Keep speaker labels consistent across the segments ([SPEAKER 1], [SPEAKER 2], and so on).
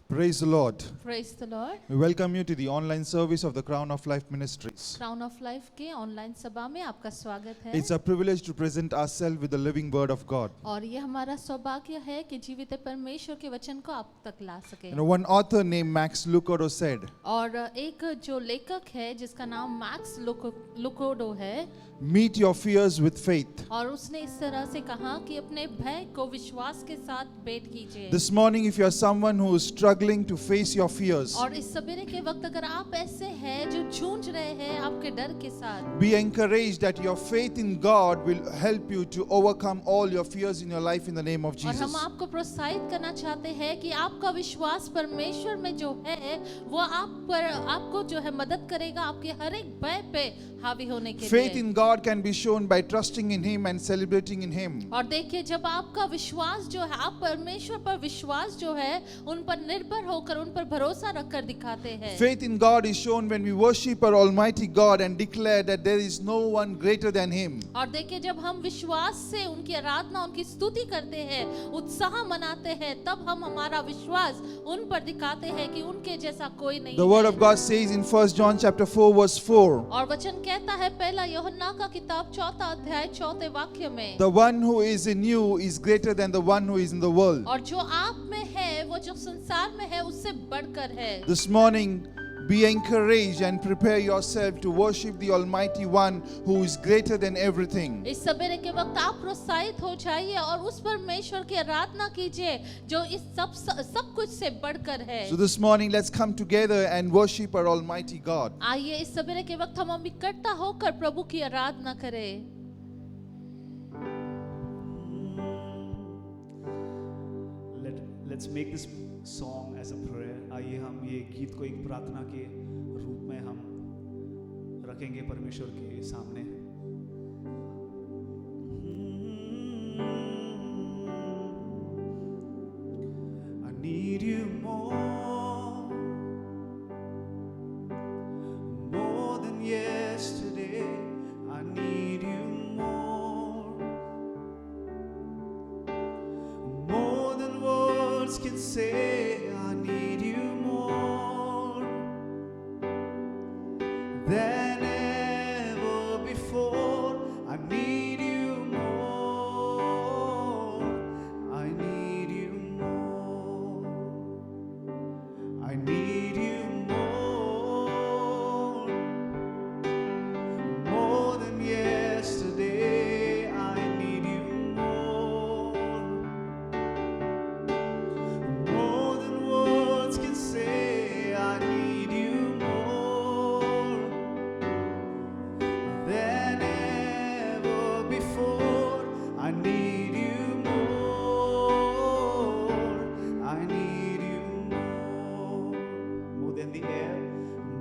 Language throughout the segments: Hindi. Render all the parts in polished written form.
[SPEAKER 1] Praise the Lord.
[SPEAKER 2] Praise the Lord.
[SPEAKER 1] We welcome you to the online service of the Crown of Life Ministries.
[SPEAKER 2] Crown of Life के ऑनलाइन सभा में आपका स्वागत है।
[SPEAKER 1] It's a privilege to present ourselves with the living word of God.
[SPEAKER 2] और ये हमारा सौभाग्य है कि जीवित परमेश्वर के वचन को आप तक ला सके।
[SPEAKER 1] One author named Max Lucado said,
[SPEAKER 2] और एक जो लेखक है जिसका नाम मैक्स लुकोडो है,
[SPEAKER 1] meet your fears with faith.
[SPEAKER 2] और उसने इस तरह से कहा कि अपने भय को विश्वास के साथ भेंट कीजिए।
[SPEAKER 1] This morning, if you are someone who is struggling to face your fears,
[SPEAKER 2] और इस सवेरे के वक्त अगर आप ऐसे हैं जो जूझ रहे हैं आपके डर के साथ,
[SPEAKER 1] be encouraged that your faith in God will help you to overcome all your fears in your life in the name of
[SPEAKER 2] और हम
[SPEAKER 1] Jesus.
[SPEAKER 2] आपको प्रोत्साहित करना चाहते हैं कि आपका विश्वास परमेश्वर में जो है वो आपको जो है मदद करेगा आपके हर एक भय पे हावी होने के
[SPEAKER 1] Faith
[SPEAKER 2] लिए।
[SPEAKER 1] in God can be shown by trusting in Him and celebrating in Him.
[SPEAKER 2] और देखिए जब आपका विश्वास जो है आप परमेश्वर पर विश्वास जो है उन पर निर्भर होकर उन पर भरोसा रखकर दिखाते हैं।
[SPEAKER 1] Faith in God is shown when we worship our Almighty God and declare that there is no one greater than Him.
[SPEAKER 2] और देखिए जब हम विश्वास से उनकी आराधना उनकी स्तुति करते हैं उत्साह मनाते हैं तब हम हमारा विश्वास उन पर दिखाते हैं कि उनके जैसा कोई नहीं
[SPEAKER 1] The word of God says in 1 John chapter 4 verse 4,
[SPEAKER 2] और वचन कहता है पहला यूहन्ना का किताब 4 अध्याय 4 वाक्य में,
[SPEAKER 1] the one who is in you is greater than the one who is in the world.
[SPEAKER 2] और जो आप में है वो जो संसार में है उससे बढ़कर है।
[SPEAKER 1] This morning, be encouraged and prepare yourself to worship the Almighty One who is greater than everything.
[SPEAKER 2] इस सवेरे के वक्त आप प्रोत्साहित हो जाइए और उस परमेश्वर की आराधना कीजिए जो इस सब कुछ से बढ़कर है।
[SPEAKER 1] So this morning, let's come together and worship our Almighty God.
[SPEAKER 2] आइए इस सवेरे के वक्त हम इकट्ठा होकर प्रभु की आराधना करें।
[SPEAKER 3] Let's make this song as a prayer. आइए हम ये गीत को एक प्रार्थना के रूप में हम रखेंगे परमेश्वर के सामने। I need you more than yesterday. I need you more than words can say. I need you more than ever before. I need you more. I need you more. I need you more than yesterday. I need you more than words can say. I need you more than ever before. I need you more. I need you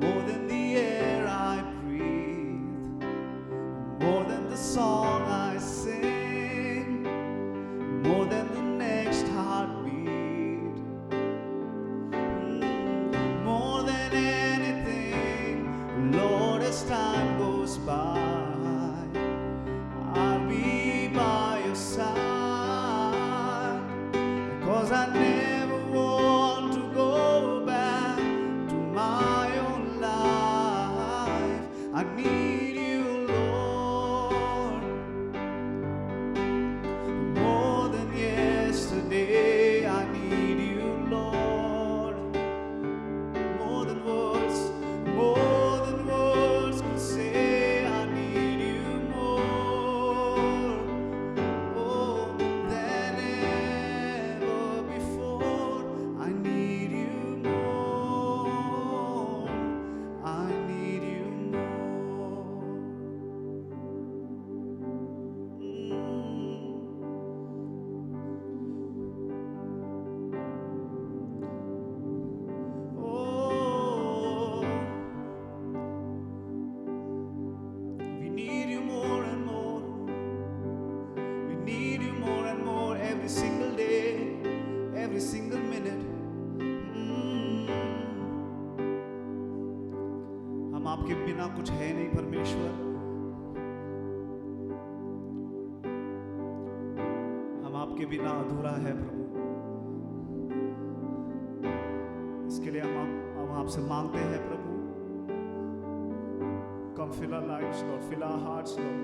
[SPEAKER 3] more than the air I breathe, more than the song I sing, more than the next heartbeat. More than anything, Lord, as time goes by, I'll be by your side, because I never want to go back to my own life. I need you, Lord, more than yesterday. I need you, Lord, more than words could say. I need you more, oh, than ever before. I need you more. I need you more. We need you more and more. We need you more and more every single day, every single minute. हम आपके बिना कुछ है नहीं परमेश्वर। हम आपके बिना अधूरा है प्रभु। आपसे मांगते हैं प्रभु, come fill our lives, Lord, fill our hearts, Lord.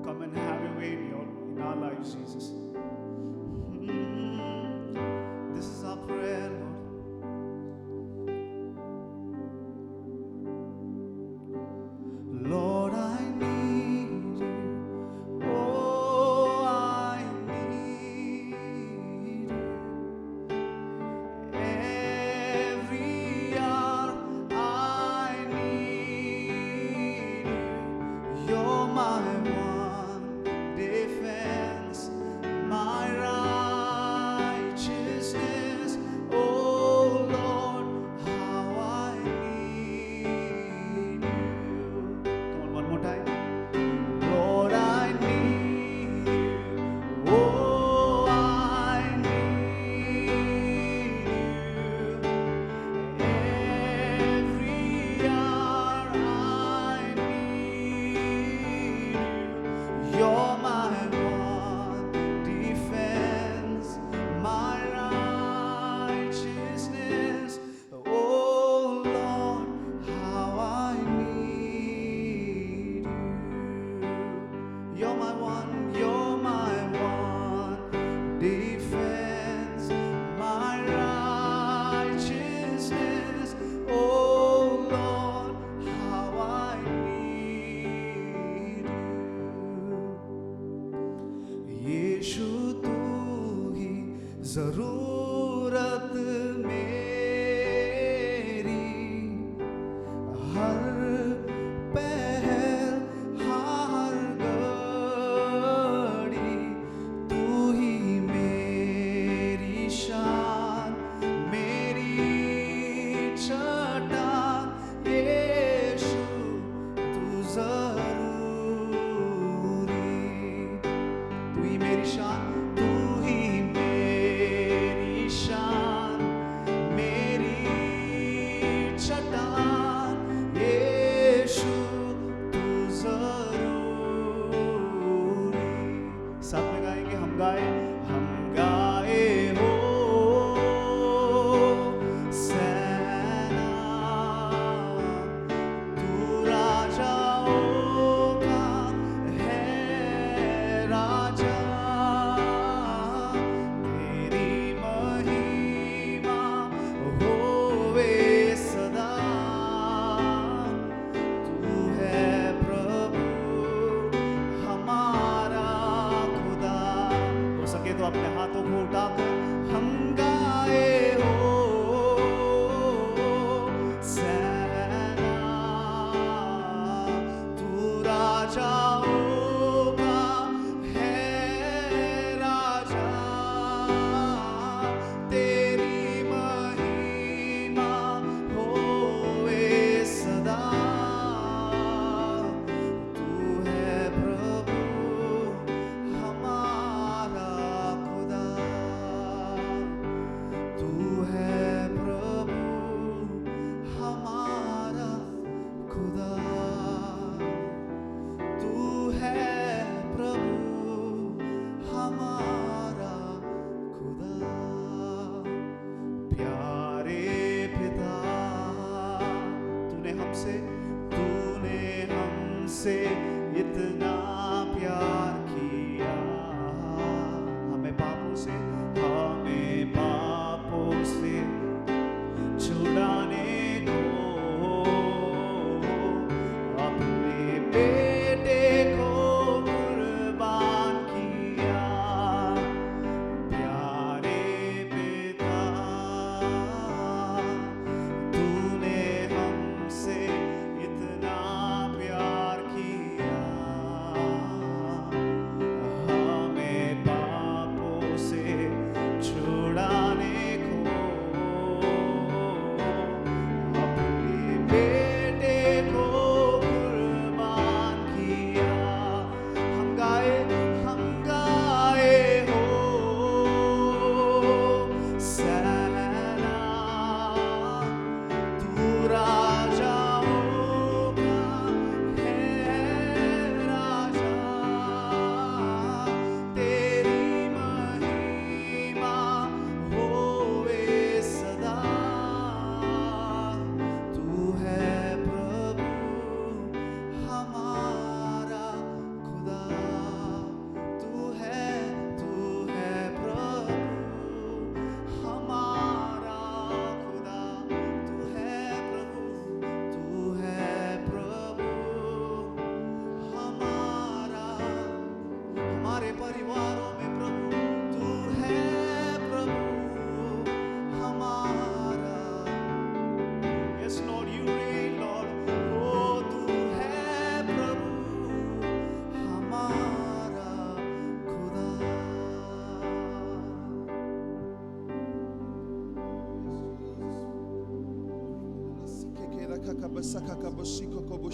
[SPEAKER 3] Come and have your way in our lives, Jesus. This is our prayer, Lord. Lord, I need you. Oh, I need you. Every hour I need you. You're my one defense, my righteousness. Oh Lord, how I need you. Come on, one more time. Lord, I need you. Oh, I need you. Every hour I need you. You're my one defense, my righteousness. Oh Lord, how I need you. You're my one defense, my righteousness. Oh Lord, how I need you. यीशु तू ही जरूरत मेरी, हर पहर हर घड़ी तू ही मेरी शान, मेरी चट्टान। यीशु तू जरूरी, तू ही मेरी शान, तू ही मेरी शान, मेरी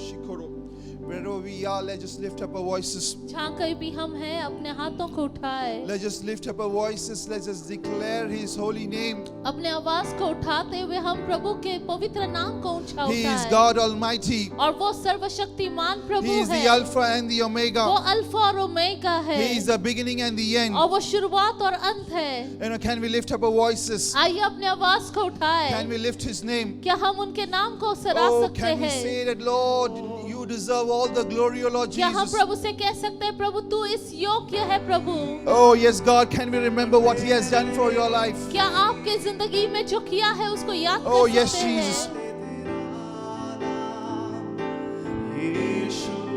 [SPEAKER 1] Wherever we are, let's just lift up our voices.
[SPEAKER 2] जहाँ कहीं भी हम हैं अपने हाथों को उठाए,
[SPEAKER 1] Let's just lift up our voices. Let's just declare His holy name.
[SPEAKER 2] अपने आवाज को उठाते हुए हम प्रभु के पवित्र नाम को ऊंचा
[SPEAKER 1] He is
[SPEAKER 2] उठाए।
[SPEAKER 1] God Almighty.
[SPEAKER 2] और वो सर्वशक्तिमान प्रभु
[SPEAKER 1] He is the
[SPEAKER 2] है,
[SPEAKER 1] Alpha and the
[SPEAKER 2] वो
[SPEAKER 1] Omega.
[SPEAKER 2] अल्फा और ओमेगा है,
[SPEAKER 1] He is the beginning and the end.
[SPEAKER 2] और वो शुरुआत और अंत है।
[SPEAKER 1] Can we lift up our voices?
[SPEAKER 2] आइए अपने आवाज को उठाए।
[SPEAKER 1] Can we lift His name?
[SPEAKER 2] क्या हम उनके नाम को सराह
[SPEAKER 1] Oh,
[SPEAKER 2] सकते
[SPEAKER 1] can we
[SPEAKER 2] हैं?
[SPEAKER 1] say that, Lord, you deserve all the glory, O Lord
[SPEAKER 2] क्या हम
[SPEAKER 1] Jesus?
[SPEAKER 2] प्रभु से कह सकते हैं प्रभु तू इस योग्य है प्रभु?
[SPEAKER 1] Oh, yes, God, can we remember what He has done for your life?
[SPEAKER 2] क्या आपके जिंदगी में जो किया है उसको याद
[SPEAKER 1] Oh,
[SPEAKER 2] कर
[SPEAKER 1] yes,
[SPEAKER 2] सकते
[SPEAKER 1] Jesus.
[SPEAKER 2] हैं?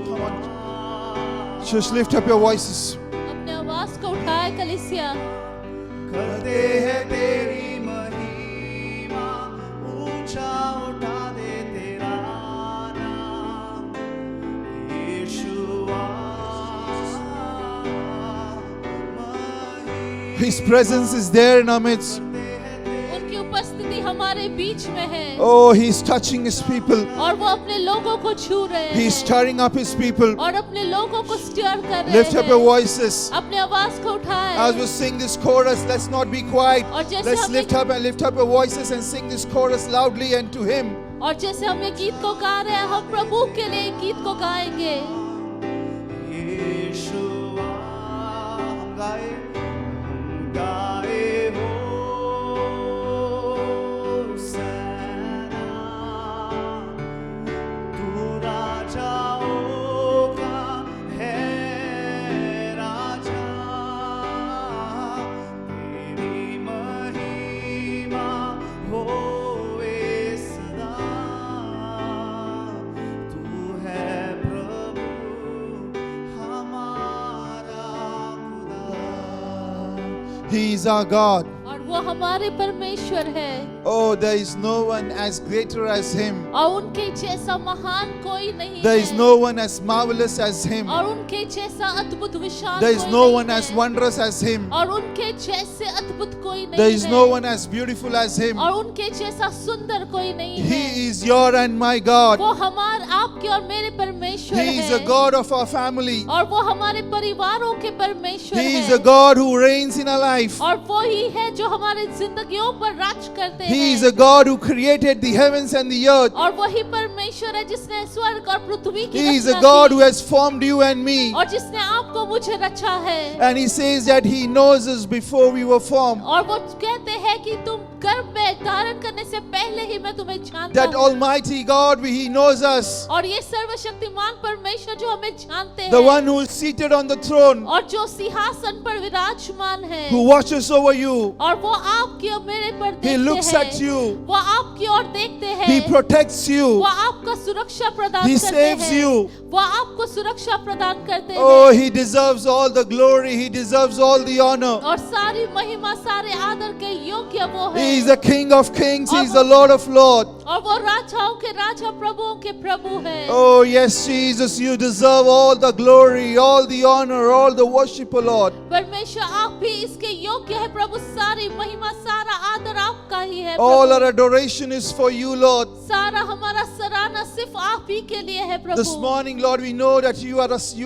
[SPEAKER 1] Come on. Just lift up your voices.
[SPEAKER 2] अपने आवाज को उठाए कलीसिया।
[SPEAKER 3] करते हैं तेरी महिमा, ऊंचा उठा दे तेरा नाम, यीशुआ महिमा।
[SPEAKER 1] His presence is there in our midst.
[SPEAKER 2] उनकी उपस्थिति हमारे बीच में है,
[SPEAKER 1] Oh, He's touching His people.
[SPEAKER 2] और वो अपने लोगों को छू रहे
[SPEAKER 1] He's
[SPEAKER 2] हैं,
[SPEAKER 1] stirring up His people.
[SPEAKER 2] और अपने लोगों को स्टियर कर रहे
[SPEAKER 1] Lift up your
[SPEAKER 2] हैं।
[SPEAKER 1] voices.
[SPEAKER 2] अपने आवाज को उठाए।
[SPEAKER 1] As we sing this chorus, let's not be quiet.
[SPEAKER 2] और जैसे
[SPEAKER 1] Let's
[SPEAKER 2] हमने-
[SPEAKER 1] lift up your voices and sing this chorus loudly and to Him.
[SPEAKER 2] और जैसे हम ये गीत को गा रहे हैं, हम प्रभु के लिए गीत को गाएंगे।
[SPEAKER 3] यीशुआ हम गाए हो सैना, तू राजाओं का है राजा, तेरी महिमा होवे सदा, तू है प्रभु हमारा खुदा।
[SPEAKER 1] He is our God.
[SPEAKER 2] और वो हमारे परमेश्वर है,
[SPEAKER 1] Oh, there is no one as greater as Him.
[SPEAKER 2] और उनके जैसा महान कोई नहीं
[SPEAKER 1] There is
[SPEAKER 2] है,
[SPEAKER 1] no one as marvelous as Him.
[SPEAKER 2] और उनके जैसा अद्भुत विशाल
[SPEAKER 1] There is
[SPEAKER 2] कोई
[SPEAKER 1] no
[SPEAKER 2] नहीं
[SPEAKER 1] one as
[SPEAKER 2] है,
[SPEAKER 1] wondrous as Him.
[SPEAKER 2] और उनके जैसे अद्भुत कोई नहीं
[SPEAKER 1] There is
[SPEAKER 2] है,
[SPEAKER 1] no one as beautiful as Him.
[SPEAKER 2] और उनके जैसा सुंदर कोई नहीं है।
[SPEAKER 1] He is your and my God.
[SPEAKER 2] वो हमारे आपके और मेरे परमेश्वर
[SPEAKER 1] He is
[SPEAKER 2] है,
[SPEAKER 1] the God of our family.
[SPEAKER 2] और वो हमारे परिवारों के परमेश्वर
[SPEAKER 1] He is
[SPEAKER 2] है,
[SPEAKER 1] the God who reigns in our life.
[SPEAKER 2] और वो ही है जो हमारे जिंदगियों पर राज करते
[SPEAKER 1] He
[SPEAKER 2] हैं,
[SPEAKER 1] is a God who created the heavens and the earth.
[SPEAKER 2] और वही परमेश्वर है जिसने स्वर्ग और पृथ्वी की
[SPEAKER 1] He is a
[SPEAKER 2] Rachna
[SPEAKER 1] God
[SPEAKER 2] की,
[SPEAKER 1] who has formed you and me.
[SPEAKER 2] और जिसने आपको मुझे रचा है।
[SPEAKER 1] And He says that He knows us before we were formed.
[SPEAKER 2] और वो कहते हैं कि तुम गर्भ में धारण करने से पहले ही मैं तुम्हें जानता
[SPEAKER 1] That
[SPEAKER 2] हूँ,
[SPEAKER 1] Almighty God, He knows us.
[SPEAKER 2] और ये सर्वशक्तिमान परमेश्वर जो हमें जानते
[SPEAKER 1] The
[SPEAKER 2] हैं,
[SPEAKER 1] one who is seated on the throne,
[SPEAKER 2] और जो सिंहासन पर विराजमान है,
[SPEAKER 1] who watches over you.
[SPEAKER 2] और वो आपकी और मेरे पर
[SPEAKER 1] He
[SPEAKER 2] देखते
[SPEAKER 1] looks
[SPEAKER 2] हैं,
[SPEAKER 1] at you.
[SPEAKER 2] वो आपकी ओर देखते हैं,
[SPEAKER 1] He protects you.
[SPEAKER 2] वो आपका सुरक्षा प्रदान
[SPEAKER 1] He
[SPEAKER 2] करते
[SPEAKER 1] saves
[SPEAKER 2] हैं,
[SPEAKER 1] you.
[SPEAKER 2] वो आपको सुरक्षा प्रदान करते
[SPEAKER 1] Oh,
[SPEAKER 2] हैं,
[SPEAKER 1] He deserves all the glory. He deserves all the honor.
[SPEAKER 2] और सारी महिमा सारे आदर के योग्य वो है,
[SPEAKER 1] He is the King of kings. He is the Lord of lords.
[SPEAKER 2] और वो राजाओं के राजा प्रभुओं के प्रभु है।
[SPEAKER 1] Oh, yes, Jesus, you deserve all the glory, all the honor, all the worship, O Lord.
[SPEAKER 2] परमेश्वर आप भी इसके योग्य है प्रभु, सारी महिमा सारा आदर आपका ही है
[SPEAKER 1] All
[SPEAKER 2] Prabhu,
[SPEAKER 1] our adoration is for you, Lord.
[SPEAKER 2] सारा हमारा सराहना सिर्फ आप ही के लिए है
[SPEAKER 1] This
[SPEAKER 2] Prabhu.
[SPEAKER 1] morning, Lord, we know that you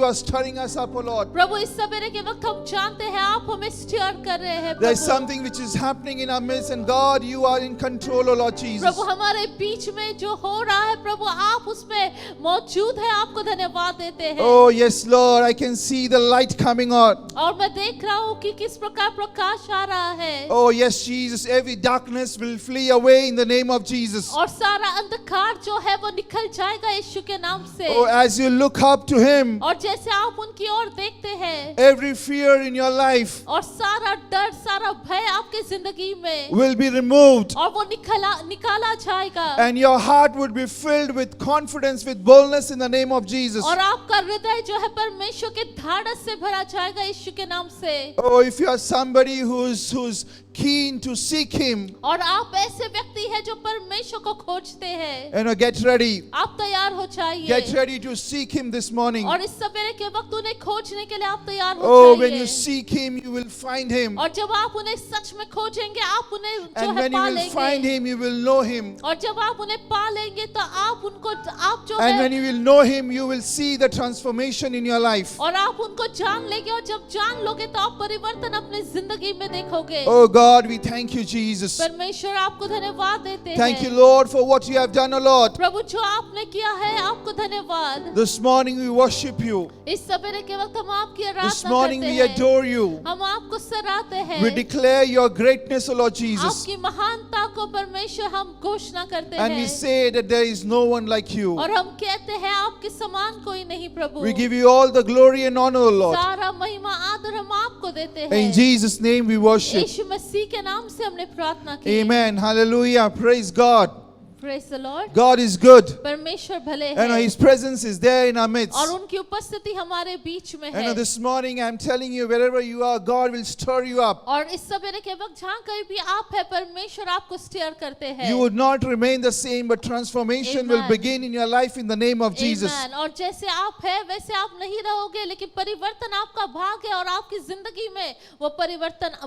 [SPEAKER 1] are stirring us up, O Lord.
[SPEAKER 2] प्रभु इस सवेरे के वक्त हम जानते हैं आप हमें स्टियर कर रहे हैं
[SPEAKER 1] There is
[SPEAKER 2] Prabhu.
[SPEAKER 1] something which is happening in our midst, and God, you are in control, O Lord Jesus.
[SPEAKER 2] प्रभु हमारे बीच में जो हो रहा है प्रभु आप उसमें मौजूद है, आपको धन्यवाद देते हैं।
[SPEAKER 1] Oh, yes, Lord, I can see the light coming on.
[SPEAKER 2] और मैं देख रहा हूँ कि किस प्रकार प्रकाश आ रहा है,
[SPEAKER 1] Oh, yes, Jesus, every darkness will flee away in the name of Jesus.
[SPEAKER 2] और सारा अंधकार जो है वो निकल जाएगा यीशु के नाम से।
[SPEAKER 1] Oh, as you look up to Him,
[SPEAKER 2] और जैसे आप उनकी ओर देखते हैं,
[SPEAKER 1] every fear in your life
[SPEAKER 2] और सारा डर सारा भय आपके जिंदगी में,
[SPEAKER 1] will be removed,
[SPEAKER 2] और वो निकाला जाएगा,
[SPEAKER 1] and your heart would be filled with confidence, with boldness in the name of Jesus.
[SPEAKER 2] और आपका हृदय जो है परमेश्वर के धाड़स से भरा जाएगा यीशु के नाम से।
[SPEAKER 1] Oh, if you are somebody who's keen to seek Him,
[SPEAKER 2] और आप ऐसे व्यक्ति हैं जो परमेश्वर को खोजते हैं,
[SPEAKER 1] get ready.
[SPEAKER 2] आप तैयार हो जाइए,
[SPEAKER 1] Get ready to seek Him this morning.
[SPEAKER 2] और इस सवेरे के वक्त उन्हें खोजने के लिए आप तैयार हो
[SPEAKER 1] Oh, when
[SPEAKER 2] जाइए।
[SPEAKER 1] you seek Him, you will find Him.
[SPEAKER 2] और जब आप उन्हें सच में खोजेंगे आप उन्हें जो
[SPEAKER 1] And
[SPEAKER 2] है
[SPEAKER 1] when you
[SPEAKER 2] पा
[SPEAKER 1] will find
[SPEAKER 2] लेंगे,
[SPEAKER 1] him, you will know him.
[SPEAKER 2] और जब आप उन्हें पा लेंगे तो आप उनको आप जो
[SPEAKER 1] And
[SPEAKER 2] है
[SPEAKER 1] when you will know him, you will see the transformation in your life.
[SPEAKER 2] और आप उनको जान लेंगे, और जब जान लोगे तो आप परिवर्तन अपनी जिंदगी में देखोगे।
[SPEAKER 1] Oh God, we thank you, Jesus.
[SPEAKER 2] परमेश्वर आपको धन्यवाद देते
[SPEAKER 1] Thank you,
[SPEAKER 2] हैं।
[SPEAKER 1] Lord, for what you have done, O Lord.
[SPEAKER 2] प्रभु जो आपने किया है आपको धन्यवाद।
[SPEAKER 1] This morning we worship you.
[SPEAKER 2] इस सवेरे के वक्त हम आपकी
[SPEAKER 1] This
[SPEAKER 2] आराधना
[SPEAKER 1] morning
[SPEAKER 2] करते
[SPEAKER 1] we
[SPEAKER 2] हैं,
[SPEAKER 1] adore you.
[SPEAKER 2] हम आपको सराहते हैं,
[SPEAKER 1] We declare your greatness, O Lord Jesus.
[SPEAKER 2] आपकी महानता को परमेश्वर हम घोषणा करते
[SPEAKER 1] And we
[SPEAKER 2] हैं,
[SPEAKER 1] say that there is no one like you.
[SPEAKER 2] और हम कहते हैं आपके समान कोई नहीं प्रभु।
[SPEAKER 1] We give you all the glory and honor, O Lord.
[SPEAKER 2] सारा महिमा आदर हम आपको देते
[SPEAKER 1] In
[SPEAKER 2] हैं।
[SPEAKER 1] Jesus' name we worship.
[SPEAKER 2] यीशु मसीह के नाम से हमने प्रार्थना की।
[SPEAKER 1] Amen. Hallelujah. Praise God.
[SPEAKER 2] Praise the Lord।
[SPEAKER 1] God is good.
[SPEAKER 2] परमेश्वर भले
[SPEAKER 1] And
[SPEAKER 2] हैं,
[SPEAKER 1] His presence is there in our midst.
[SPEAKER 2] और उनकी उपस्थिति हमारे बीच में है।
[SPEAKER 1] And this morning I'm telling you, wherever you are, God will stir you up.
[SPEAKER 2] और इस सवेरे के वक्त जहाँ कहीं भी आप है, परमेश्वर आपको स्टीयर करते हैं।
[SPEAKER 1] You would not remain the same, but transformation will
[SPEAKER 2] Amen.
[SPEAKER 1] begin in your life in the name of Jesus.
[SPEAKER 2] Amen। और जैसे आप है वैसे आप नहीं रहोगे, लेकिन परिवर्तन आपका भाग है और आपकी जिंदगी में वो परिवर्तन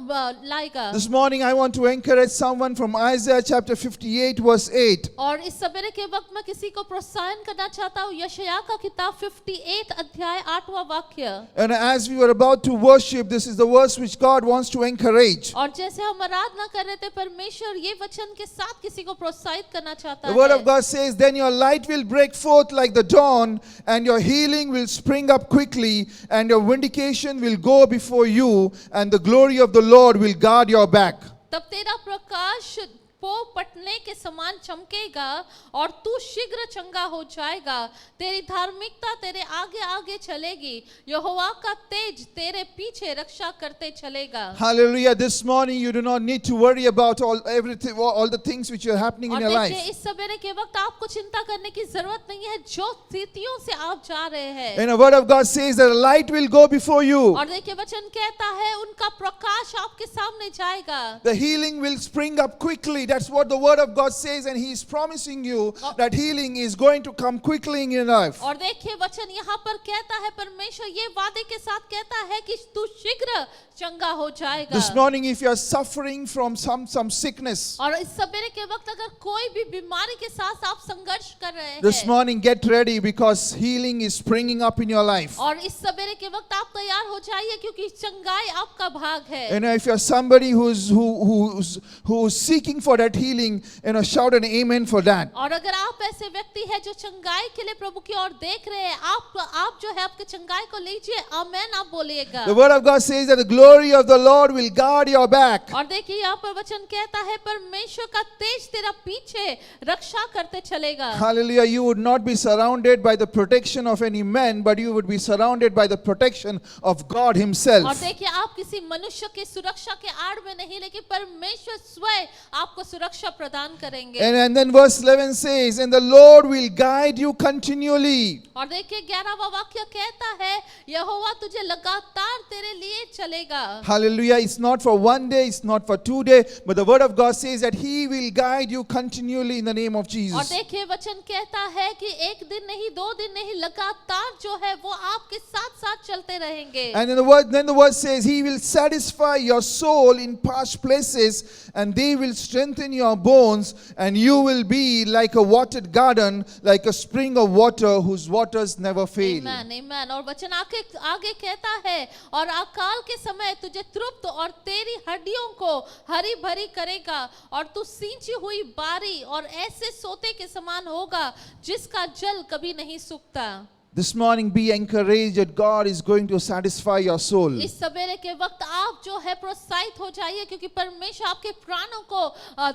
[SPEAKER 2] लाएगा।
[SPEAKER 1] This morning I want to encourage someone from Isaiah chapter 58 verse 8.
[SPEAKER 2] और इस सवेरे के वक्त मैं किसी को प्रोत्साहन करना चाहता हूँ, यशायाह का किताब 58 अध्याय 8वां वाक्य।
[SPEAKER 1] And as we were about to worship, this is the verse which God wants to encourage.
[SPEAKER 2] और जैसे हम आराधना कर रहे थे, परमेश्वर ये वचन के साथ किसी को प्रोत्साहित करना चाहता
[SPEAKER 1] The word of
[SPEAKER 2] है।
[SPEAKER 1] God says, then your light will break forth like the dawn, and your healing will spring up quickly, and your vindication will go before you, and the glory of the Lord will guard your back.
[SPEAKER 2] तब तेरा प्रकाश पो पटने के समान चमकेगा और तू शीघ्र चंगा हो जाएगा। तेरी धार्मिकता तेरे आगे आगे चलेगी, यहोवा का तेज तेरे पीछे रक्षा करते चलेगा।
[SPEAKER 1] Hallelujah. This morning you do not need to worry about everything, all the things which are happening in
[SPEAKER 2] और
[SPEAKER 1] your
[SPEAKER 2] देखिए
[SPEAKER 1] life.
[SPEAKER 2] इस सवेरे के वक्त आपको चिंता करने की जरूरत नहीं है जो स्थितियों से आप जा रहे हैं।
[SPEAKER 1] And the word of God says that a light will go before you.
[SPEAKER 2] और देखिए वचन कहता है उनका प्रकाश आपके सामने जाएगा।
[SPEAKER 1] The healing will spring up quickly. That's what the word of God says, and He is promising you that healing is going to come quickly in your life.
[SPEAKER 2] और देखिए वचन यहाँ पर कहता है, परमेश्वर ये वादे के साथ कहता है कि तू शीघ्र चंगा हो जाएगा।
[SPEAKER 1] This morning, if you are suffering from some sickness,
[SPEAKER 2] और इस सवेरे के वक्त अगर कोई भी बीमारी के साथ आप संघर्ष कर रहे
[SPEAKER 1] this
[SPEAKER 2] हैं,
[SPEAKER 1] morning get ready because healing is springing up in your life.
[SPEAKER 2] और इस सवेरे के वक्त आप तैयार हो जाइए क्योंकि चंगाई आपका भाग है।
[SPEAKER 1] And if you are somebody who's seeking for that healing, shout an amen for that.
[SPEAKER 2] और अगर आप ऐसे व्यक्ति हैं जो चंगाई के लिए प्रभु की ओर देख रहे हैं, आप जो है आपके चंगाई को लीजिए, आमेन आप बोलिएगा।
[SPEAKER 1] The word of God says that the glory of the Lord will guard your back.
[SPEAKER 2] और देखिए यहाँ पर वचन कहता है परमेश्वर का तेज तेरा पीछे रक्षा करते चलेगा।
[SPEAKER 1] Hallelujah. You would not be surrounded by the protection of any man, but you would be surrounded by the protection of God
[SPEAKER 2] और
[SPEAKER 1] Himself.
[SPEAKER 2] देखिए आप किसी मनुष्य की सुरक्षा के आड़ में नहीं, लेकिन परमेश्वर स्वयं आपको सुरक्षा प्रदान करेंगे।
[SPEAKER 1] And then verse 11 says, and the Lord will guide you continually.
[SPEAKER 2] और देखिए 11वां वाक्य कहता है यहोवा तुझे लगातार तेरे लिए चलेगा।
[SPEAKER 1] Hallelujah. It's not for one day, it's not for 2 days, but the word of God says that He will guide you continually in the name of
[SPEAKER 2] और
[SPEAKER 1] Jesus.
[SPEAKER 2] देखिए वचन कहता है कि एक दिन नहीं, 2 दिन नहीं, लगातार जो है वो आपके साथ साथ चलते रहेंगे।
[SPEAKER 1] And then the word says, He will satisfy your soul in parched places, and they will strengthen your bones, and you will be like a watered garden, like a spring of water whose waters never fail.
[SPEAKER 2] आमेन आमेन। और वचन आगे कहता है और अकाल के समय तुझे तृप्त और तेरी हड्डियों को हरी भरी करेगा, और तू सींची हुई बारी और ऐसे सोते के समान होगा जिसका जल कभी नहीं सूखता।
[SPEAKER 1] This morning, be encouraged that God is going to satisfy your soul.
[SPEAKER 2] इस सवेरे के वक्त आप जो है प्रोत्साहित हो जाइए क्योंकि परमेश्वर आपके प्राणों को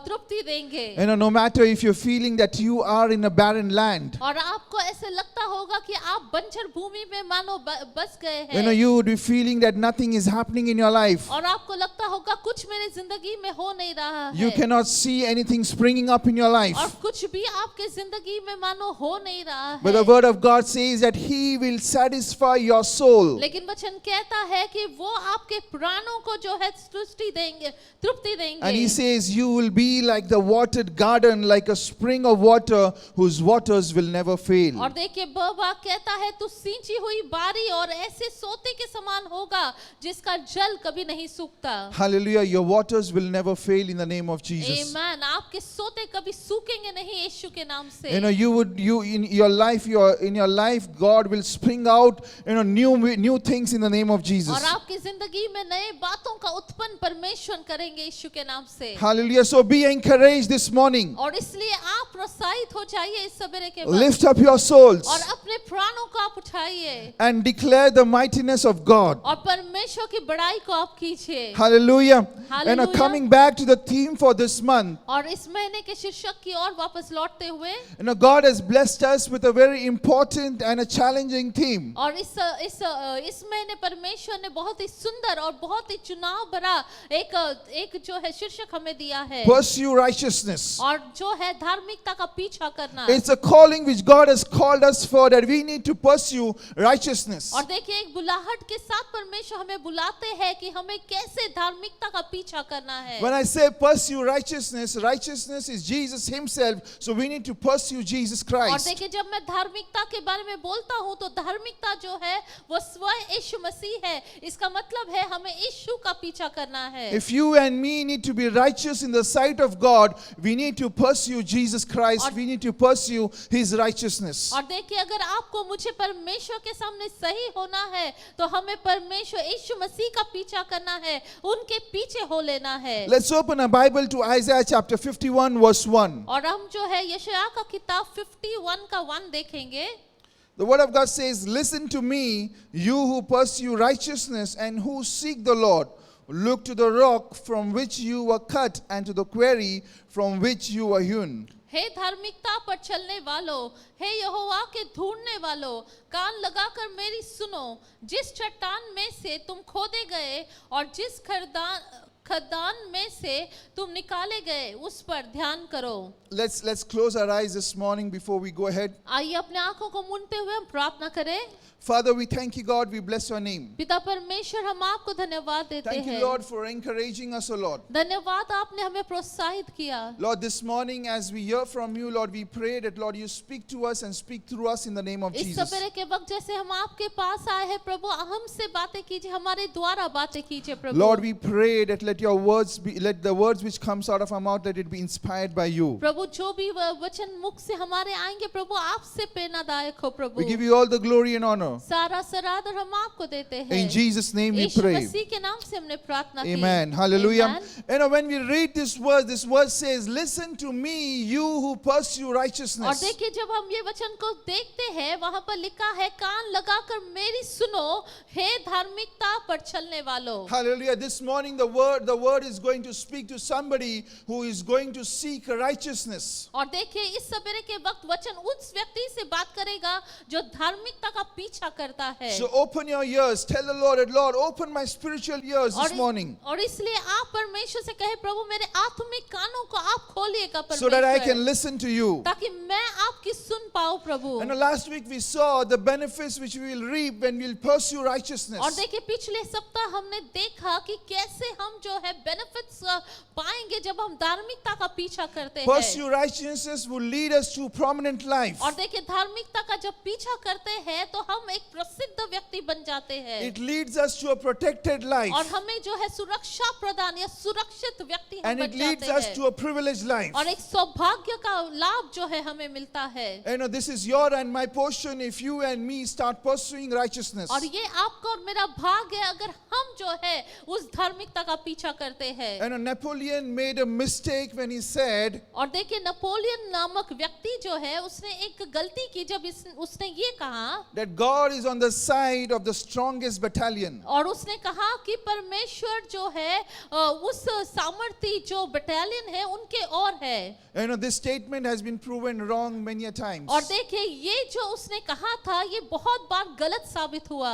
[SPEAKER 2] तृप्ति देंगे।
[SPEAKER 1] And no matter if you're feeling that you are in a barren land,
[SPEAKER 2] और आपको ऐसे लगता होगा कि आप बंजर भूमि में मानो बस गए हैं।
[SPEAKER 1] you would be feeling that nothing is happening in your life.
[SPEAKER 2] और आपको लगता होगा कुछ मेरी जिंदगी में हो नहीं रहा
[SPEAKER 1] You
[SPEAKER 2] है,
[SPEAKER 1] cannot see anything springing up in your life.
[SPEAKER 2] और कुछ भी आपके जिंदगी में मानो हो नहीं रहा
[SPEAKER 1] But the
[SPEAKER 2] है।
[SPEAKER 1] word of God says that He will satisfy your soul.
[SPEAKER 2] लेकिन वचन कहता है कि वो आपके प्राणों को जो है तृप्ति देंगे, तृप्ति
[SPEAKER 1] And He
[SPEAKER 2] देंगे।
[SPEAKER 1] says, you will be like the watered garden, like a spring of water whose waters will never fail.
[SPEAKER 2] और देखिए बाबा कहता है तू सींची हुई बारी और ऐसे सोते के समान होगा जिसका जल कभी नहीं सूखता।
[SPEAKER 1] Hallelujah. Your waters will never fail in the name of Jesus.
[SPEAKER 2] आमेन। आपके सोते कभी सूखेंगे नहीं यीशु के नाम से।
[SPEAKER 1] In your life, God will spring out, new things in the name of Jesus.
[SPEAKER 2] और आपकी जिंदगी में नए बातों का उत्पन्न परमेश्वर करेंगे यीशु के नाम से।
[SPEAKER 1] Hallelujah. So be encouraged this morning.
[SPEAKER 2] और इसलिए आप प्रोत्साहित हो जाइए इस सवेरे के वक्त
[SPEAKER 1] Lift up your souls
[SPEAKER 2] और अपने प्राणों को आप उठाइए
[SPEAKER 1] and declare the mightiness of God.
[SPEAKER 2] और परमेश्वर की बड़ाई को आप कीजिए।
[SPEAKER 1] Hallelujah. And
[SPEAKER 2] Hallelujah.
[SPEAKER 1] coming back to the theme for this month,
[SPEAKER 2] और इस महीने के शीर्षक की ओर वापस लौटते हुए
[SPEAKER 1] God has blessed us with a very important and a challenging theme.
[SPEAKER 2] और इस महीने परमेश्वर ने बहुत ही सुंदर और बहुत ही चुनाव भरा एक जो है शीर्षक हमें दिया है
[SPEAKER 1] Pursue righteousness.
[SPEAKER 2] और जो है धार्मिकता का पीछा करना।
[SPEAKER 1] It's a calling which God has called us for, that we need to pursue righteousness.
[SPEAKER 2] और देखिए एक बुलाहट के साथ परमेश्वर हमें बुलाते हैं कि हमें कैसे धार्मिकता का पीछा करना है।
[SPEAKER 1] When I say pursue righteousness, righteousness is Jesus Himself, so we need to pursue Jesus
[SPEAKER 2] और
[SPEAKER 1] Christ.
[SPEAKER 2] देखिए जब मैं धार्मिकता के बारे में बोलता हूँ तो धार्मिकता जो है वो स्वयं यीशु मसीह है। इसका मतलब है हमें यीशु का पीछा करना है।
[SPEAKER 1] If you and me need to be righteous in the sight of God, we need to pursue Jesus Christ. We need to pursue His righteousness.
[SPEAKER 2] और देखिए अगर आपको मुझे परमेश्वर के सामने सही होना है तो हमें परमेश्वर यीशु मसीह का पीछा करना है, उनके पीछे हो लेना है।
[SPEAKER 1] Let's open a Bible to Isaiah chapter 51 verse 1.
[SPEAKER 2] और हम जो है यशायाह का किताब 51 का 1 देखेंगे।
[SPEAKER 1] The word of God says, listen to me, you who pursue righteousness and who seek the Lord. Look to the rock from which you were cut and to the quarry from which you were hewn.
[SPEAKER 2] हे धार्मिकता पर चलने वालों, हे यहोवा के ढूंढने वालों, कान लगाकर मेरी सुनो। जिस चट्टान में से तुम खोदे गए और जिस खदान में से तुम निकाले गए उस पर ध्यान करो।
[SPEAKER 1] Let's close our eyes this morning before we go ahead.
[SPEAKER 2] आइए अपने आंखों को मूंदते हुए हम प्रार्थना करें।
[SPEAKER 1] Father, we thank you, God. We bless your name.
[SPEAKER 2] पिता परमेश्वर हम आपको धन्यवाद देते
[SPEAKER 1] Thank you,
[SPEAKER 2] हैं।
[SPEAKER 1] Lord, for encouraging us, O Lord.
[SPEAKER 2] धन्यवाद आपने हमें प्रोत्साहित किया।
[SPEAKER 1] Lord, this morning as we hear from you, Lord, we pray that, Lord, you speak to us and speak through us in the name of
[SPEAKER 2] इस
[SPEAKER 1] Jesus.
[SPEAKER 2] सवेरे के वक्त जैसे हम आपके पास आए हैं प्रभु, हमसे बातें कीजिए, हमारे द्वारा बातें कीजिए प्रभु।
[SPEAKER 1] Lord, we pray that let the words which comes out of our mouth, let it be inspired by you.
[SPEAKER 2] प्रभु जो भी वचन मुख से हमारे आएंगे प्रभु आपसे प्रेरणादायक हो प्रभु।
[SPEAKER 1] We give you all the glory and honor.
[SPEAKER 2] सारा सराहना हम आपको देते हैं।
[SPEAKER 1] In Jesus' name we
[SPEAKER 2] Yeshu
[SPEAKER 1] pray.
[SPEAKER 2] मसीह के नाम से हमने प्रार्थना की।
[SPEAKER 1] Amen. Hallelujah.
[SPEAKER 2] Amen.
[SPEAKER 1] When we read this word says, listen to me, you who pursue
[SPEAKER 2] और
[SPEAKER 1] righteousness.
[SPEAKER 2] देखिए जब हम ये वचन को देखते हैं वहां पर लिखा है कान लगाकर मेरी सुनो, हे धार्मिकता पर चलने वालों।
[SPEAKER 1] Hallelujah. This morning the word is going to speak to somebody who is going to seek righteousness.
[SPEAKER 2] और देखिए इस सवेरे के वक्त वचन उस व्यक्ति से बात करेगा जो धार्मिकता का पीछा करता है।
[SPEAKER 1] So open your ears. Tell the Lord, open my spiritual ears this morning,
[SPEAKER 2] और इसलिए आप परमेश्वर से कहे प्रभु मेरे आत्मिक कानों को आप खोलिएगा
[SPEAKER 1] so that I
[SPEAKER 2] परमेश्वर,
[SPEAKER 1] can listen to you.
[SPEAKER 2] ताकि मैं आपकी सुन पाऊं प्रभु।
[SPEAKER 1] And last week we saw the benefits which we will reap when we will pursue righteousness.
[SPEAKER 2] और देखिए पिछले सप्ताह हमने देखा कि कैसे हम जो है बेनिफिट्स पाएंगे जब हम धार्मिकता का पीछा करते हैं।
[SPEAKER 1] Pursue righteousness will lead us to prominent life.
[SPEAKER 2] और देखिए धार्मिकता का जब पीछा करते हैं तो हम एक प्रसिद्ध व्यक्ति बन जाते हैं।
[SPEAKER 1] It leads us to a protected life.
[SPEAKER 2] और हमें जो है सुरक्षा प्रदान या सुरक्षित व्यक्ति हम
[SPEAKER 1] And it
[SPEAKER 2] बन
[SPEAKER 1] leads
[SPEAKER 2] जाते
[SPEAKER 1] us
[SPEAKER 2] हैं।
[SPEAKER 1] to a privileged life.
[SPEAKER 2] और एक सौभाग्य का लाभ जो है हमें मिलता है।
[SPEAKER 1] This is your and my portion if you and me start pursuing righteousness.
[SPEAKER 2] और ये आपका और मेरा भाग है अगर हम जो है उस धार्मिकता का पीछा करते हैं।
[SPEAKER 1] Napoleon made a mistake when he said,
[SPEAKER 2] और देखिए नेपोलियन नामक व्यक्ति जो है उसने एक गलती की जब उसने ये कहा
[SPEAKER 1] that God God is on the side of the strongest battalion.
[SPEAKER 2] और उसने कहा कि परमेश्वर जो है उस सामर्थी जो बटालियन है उनके और है.
[SPEAKER 1] This statement has been proven wrong many a times.
[SPEAKER 2] और देखिए ये जो उसने कहा था ये बहुत बार गलत साबित हुआ.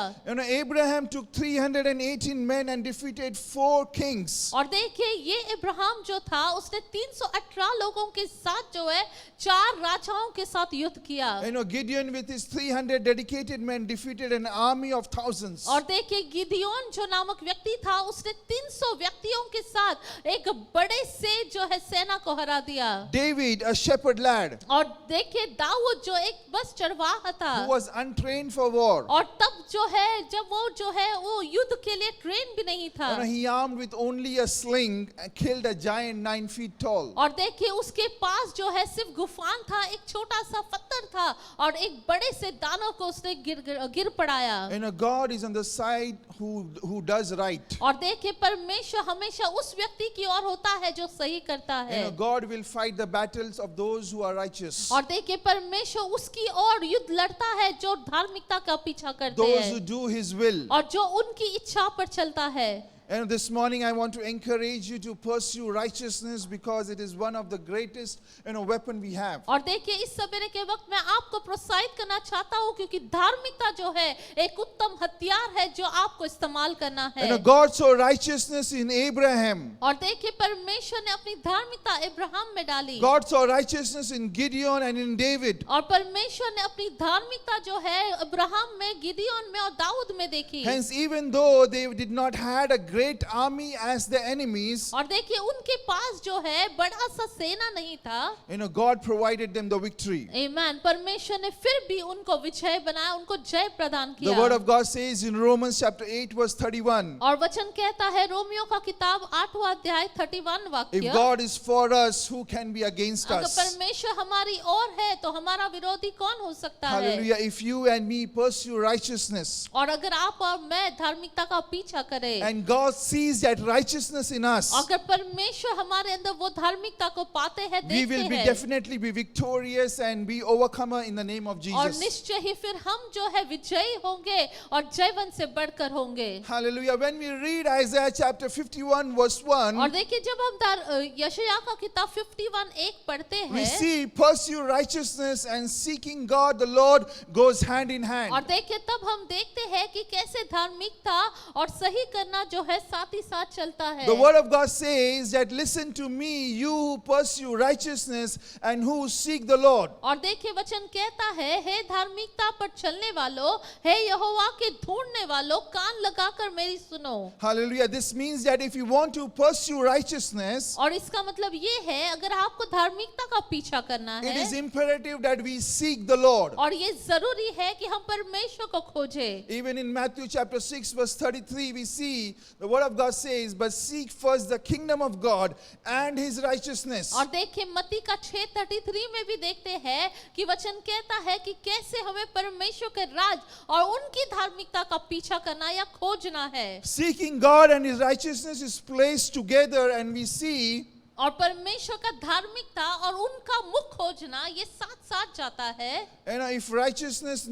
[SPEAKER 1] Abraham took 318 men and defeated 4 kings.
[SPEAKER 2] और देखिए ये इब्राहिम जो था उसने 318 लोगों के साथ जो है 4 राजाओं के साथ युद्ध किया.
[SPEAKER 1] Gideon with his 300 dedicated men defeated an army of thousands.
[SPEAKER 2] और देखिए गिदियोन जो नामक व्यक्ति था उसने 300 व्यक्तियों के साथ एक बड़े से जो है सेना को हरा दिया.
[SPEAKER 1] David, a shepherd lad,
[SPEAKER 2] और देखिए दाऊद जो एक बस चरवाहा था
[SPEAKER 1] who was untrained for war.
[SPEAKER 2] और तब जो है जब वो जो है वो युद्ध के लिए ट्रेन भी नहीं था.
[SPEAKER 1] He armed with only a sling killed a giant 9 feet tall.
[SPEAKER 2] और देखिए उसके पास जो है सिर्फ गुफान था, एक छोटा सा पत्थर था और एक बड़े से दानव को उसने गिर पड़ाया.
[SPEAKER 1] God is on the side who does right.
[SPEAKER 2] और देखिए परमेश्वर हमेशा उस व्यक्ति की ओर होता है जो सही करता है.
[SPEAKER 1] God will fight the battles of those who are righteous.
[SPEAKER 2] और देखिए परमेश्वर उसकी ओर युद्ध लड़ता है जो धार्मिकता का पीछा करते
[SPEAKER 1] Those who
[SPEAKER 2] हैं
[SPEAKER 1] do His will.
[SPEAKER 2] और जो उनकी इच्छा पर चलता है.
[SPEAKER 1] And this morning I want to encourage you to pursue righteousness because it is one of the greatest weapon we have.
[SPEAKER 2] और देखिए इस सवेरे के वक्त मैं आपको प्रोत्साहित करना चाहता हूँ क्योंकि धार्मिकता जो है एक उत्तम हथियार है जो आपको इस्तेमाल करना है.
[SPEAKER 1] God saw righteousness in Abraham.
[SPEAKER 2] और देखिए परमेश्वर ने अपनी धार्मिकता इब्राहिम में डाली.
[SPEAKER 1] God saw righteousness in Gideon and in David.
[SPEAKER 2] और परमेश्वर ने अपनी धार्मिकता जो है इब्राहिम में, गिदियोन में और दाऊद में देखी.
[SPEAKER 1] Hence, even though they did not had a great army as the enemies,
[SPEAKER 2] और देखिए उनके पास जो है बड़ा सा सेना नहीं था.
[SPEAKER 1] God provided them the victory.
[SPEAKER 2] आमीन. परमेश्वर ने फिर भी उनको विजय बनाया, उनको जय प्रदान
[SPEAKER 1] The word
[SPEAKER 2] किया.
[SPEAKER 1] of God says in Romans chapter 8 verse 31,
[SPEAKER 2] और वचन कहता है रोमियो का किताब 8वां अध्याय 31
[SPEAKER 1] if
[SPEAKER 2] वाक्य,
[SPEAKER 1] God is for us, who can be against
[SPEAKER 2] अगर
[SPEAKER 1] us?
[SPEAKER 2] परमेश्वर हमारी ओर है तो हमारा विरोधी कौन हो सकता है.
[SPEAKER 1] Hallelujah. If you and me pursue righteousness,
[SPEAKER 2] और अगर आप और मैं धार्मिकता का पीछा करें,
[SPEAKER 1] and God sees that righteousness in us,
[SPEAKER 2] अगर परमेश्वर हमारे अंदर वो धार्मिकता को पाते हैं,
[SPEAKER 1] we
[SPEAKER 2] देखते
[SPEAKER 1] will be
[SPEAKER 2] हैं,
[SPEAKER 1] definitely be victorious and be overcomer in the name of
[SPEAKER 2] और
[SPEAKER 1] Jesus.
[SPEAKER 2] निश्चय ही फिर हम जो है विजयी होंगे और जयवन से बढ़कर होंगे.
[SPEAKER 1] Hallelujah. When we read Isaiah chapter 51 verse 1,
[SPEAKER 2] और देखिए जब हम यशायाह का किताब 51:1 पढ़ते
[SPEAKER 1] we
[SPEAKER 2] हैं,
[SPEAKER 1] see pursue righteousness and seeking God the Lord goes hand in
[SPEAKER 2] और
[SPEAKER 1] hand.
[SPEAKER 2] देखिए तब हम देखते हैं कि कैसे धार्मिकता और सही करना जो है साथ ही साथ चलता है.
[SPEAKER 1] The word of God says that listen to me, you who pursue righteousness and who seek the Lord.
[SPEAKER 2] और देखिए वचन कहता है, हे धार्मिकता पर चलने वालों, हे यहोवा के ढूंढने वालों, कान लगाकर मेरी सुनो.
[SPEAKER 1] Hallelujah. This means that if you want to pursue righteousness,
[SPEAKER 2] और इसका मतलब ये है अगर आपको धार्मिकता का पीछा करना
[SPEAKER 1] it is
[SPEAKER 2] है
[SPEAKER 1] imperative that we seek the Lord.
[SPEAKER 2] और ये जरूरी है कि हम परमेश्वर को खोजें.
[SPEAKER 1] Even in Matthew chapter 6 verse 33 we see the word of God says, but seek first the kingdom of God and his righteousness.
[SPEAKER 2] और देखिए मत्ती का 6:33 में भी देखते हैं कि वचन कहता है कि कैसे हमें परमेश्वर के राज और उनकी धार्मिकता का पीछा करना या खोजना है.
[SPEAKER 1] Seeking God and his righteousness is placed together, and we see
[SPEAKER 2] और परमेश्वर का धार्मिकता और उनका मुख खोजना ये साथ साथ जाता है.
[SPEAKER 1] if righteousness